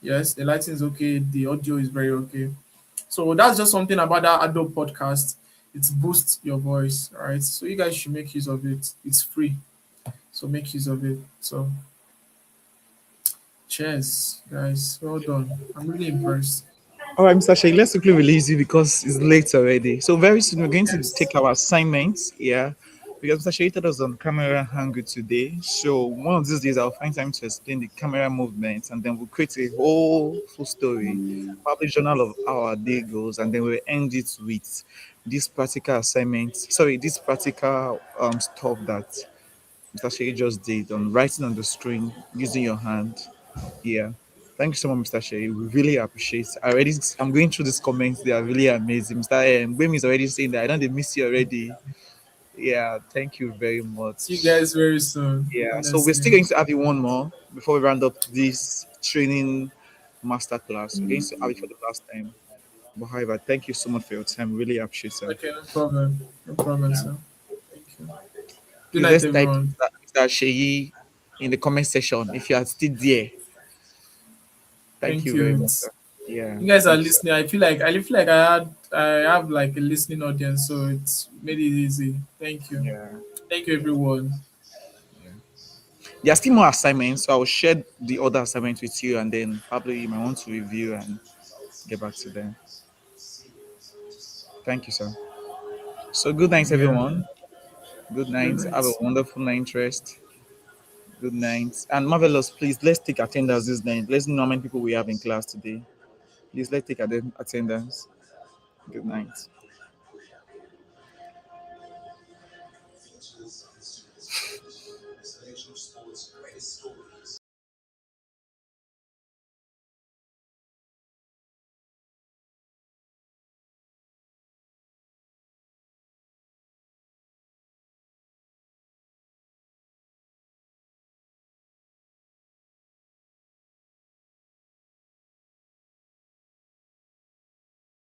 Yes, the lighting is okay. The audio is very okay. So that's just something about that Adobe podcast. It boosts your voice, right? So you guys should make use of it. It's free, so make use of it. So cheers, guys. Well done. I'm really impressed. All right, Mr. Shay, let's quickly release you because it's late already. So very soon we're going to Yes. take our assignments. Yeah. Because Mr. Shay told us on camera angle today. So one of these days I'll find time to explain the camera movements and then we'll create a whole full story, probably journal of how our day goes, and then we'll end it with this practical assignment. Sorry, this practical stuff that Mr. Shay just did on writing on the screen using your hand. Yeah. Thank you so much, Mr. Shay. We really appreciate it. I'm going through these comments. They are really amazing. Mr. Gwemi is already saying that I don't they miss you already. Yeah, thank you very See you much. guys very soon. Yeah, so we're still Honestly. going to have you one more before we round up this training masterclass. We're going to have it for the last time. But however, thank you so much for your time. Really appreciate it. Okay, no problem. No problem, Yeah. sir. Thank you. Good Please night, let's type everyone. Mr. Shay in the comment section if you are still there. Thank Thank you very you. much, sir. Yeah, You guys are thank you, sir. listening. I feel like I have like a listening audience, so it's made it easy. Thank you. Yeah. Thank you, everyone. There are still more assignments, so I will share the other assignments with you, and then probably you might want to review and get back to them. Thank you, sir. So, good night, Yeah. everyone. Good Good night. Have a night. wonderful night rest. Good night. And marvelous, please let's take attendance this night. Let's know how many people we have in class today. Please let's take attendance. Good night.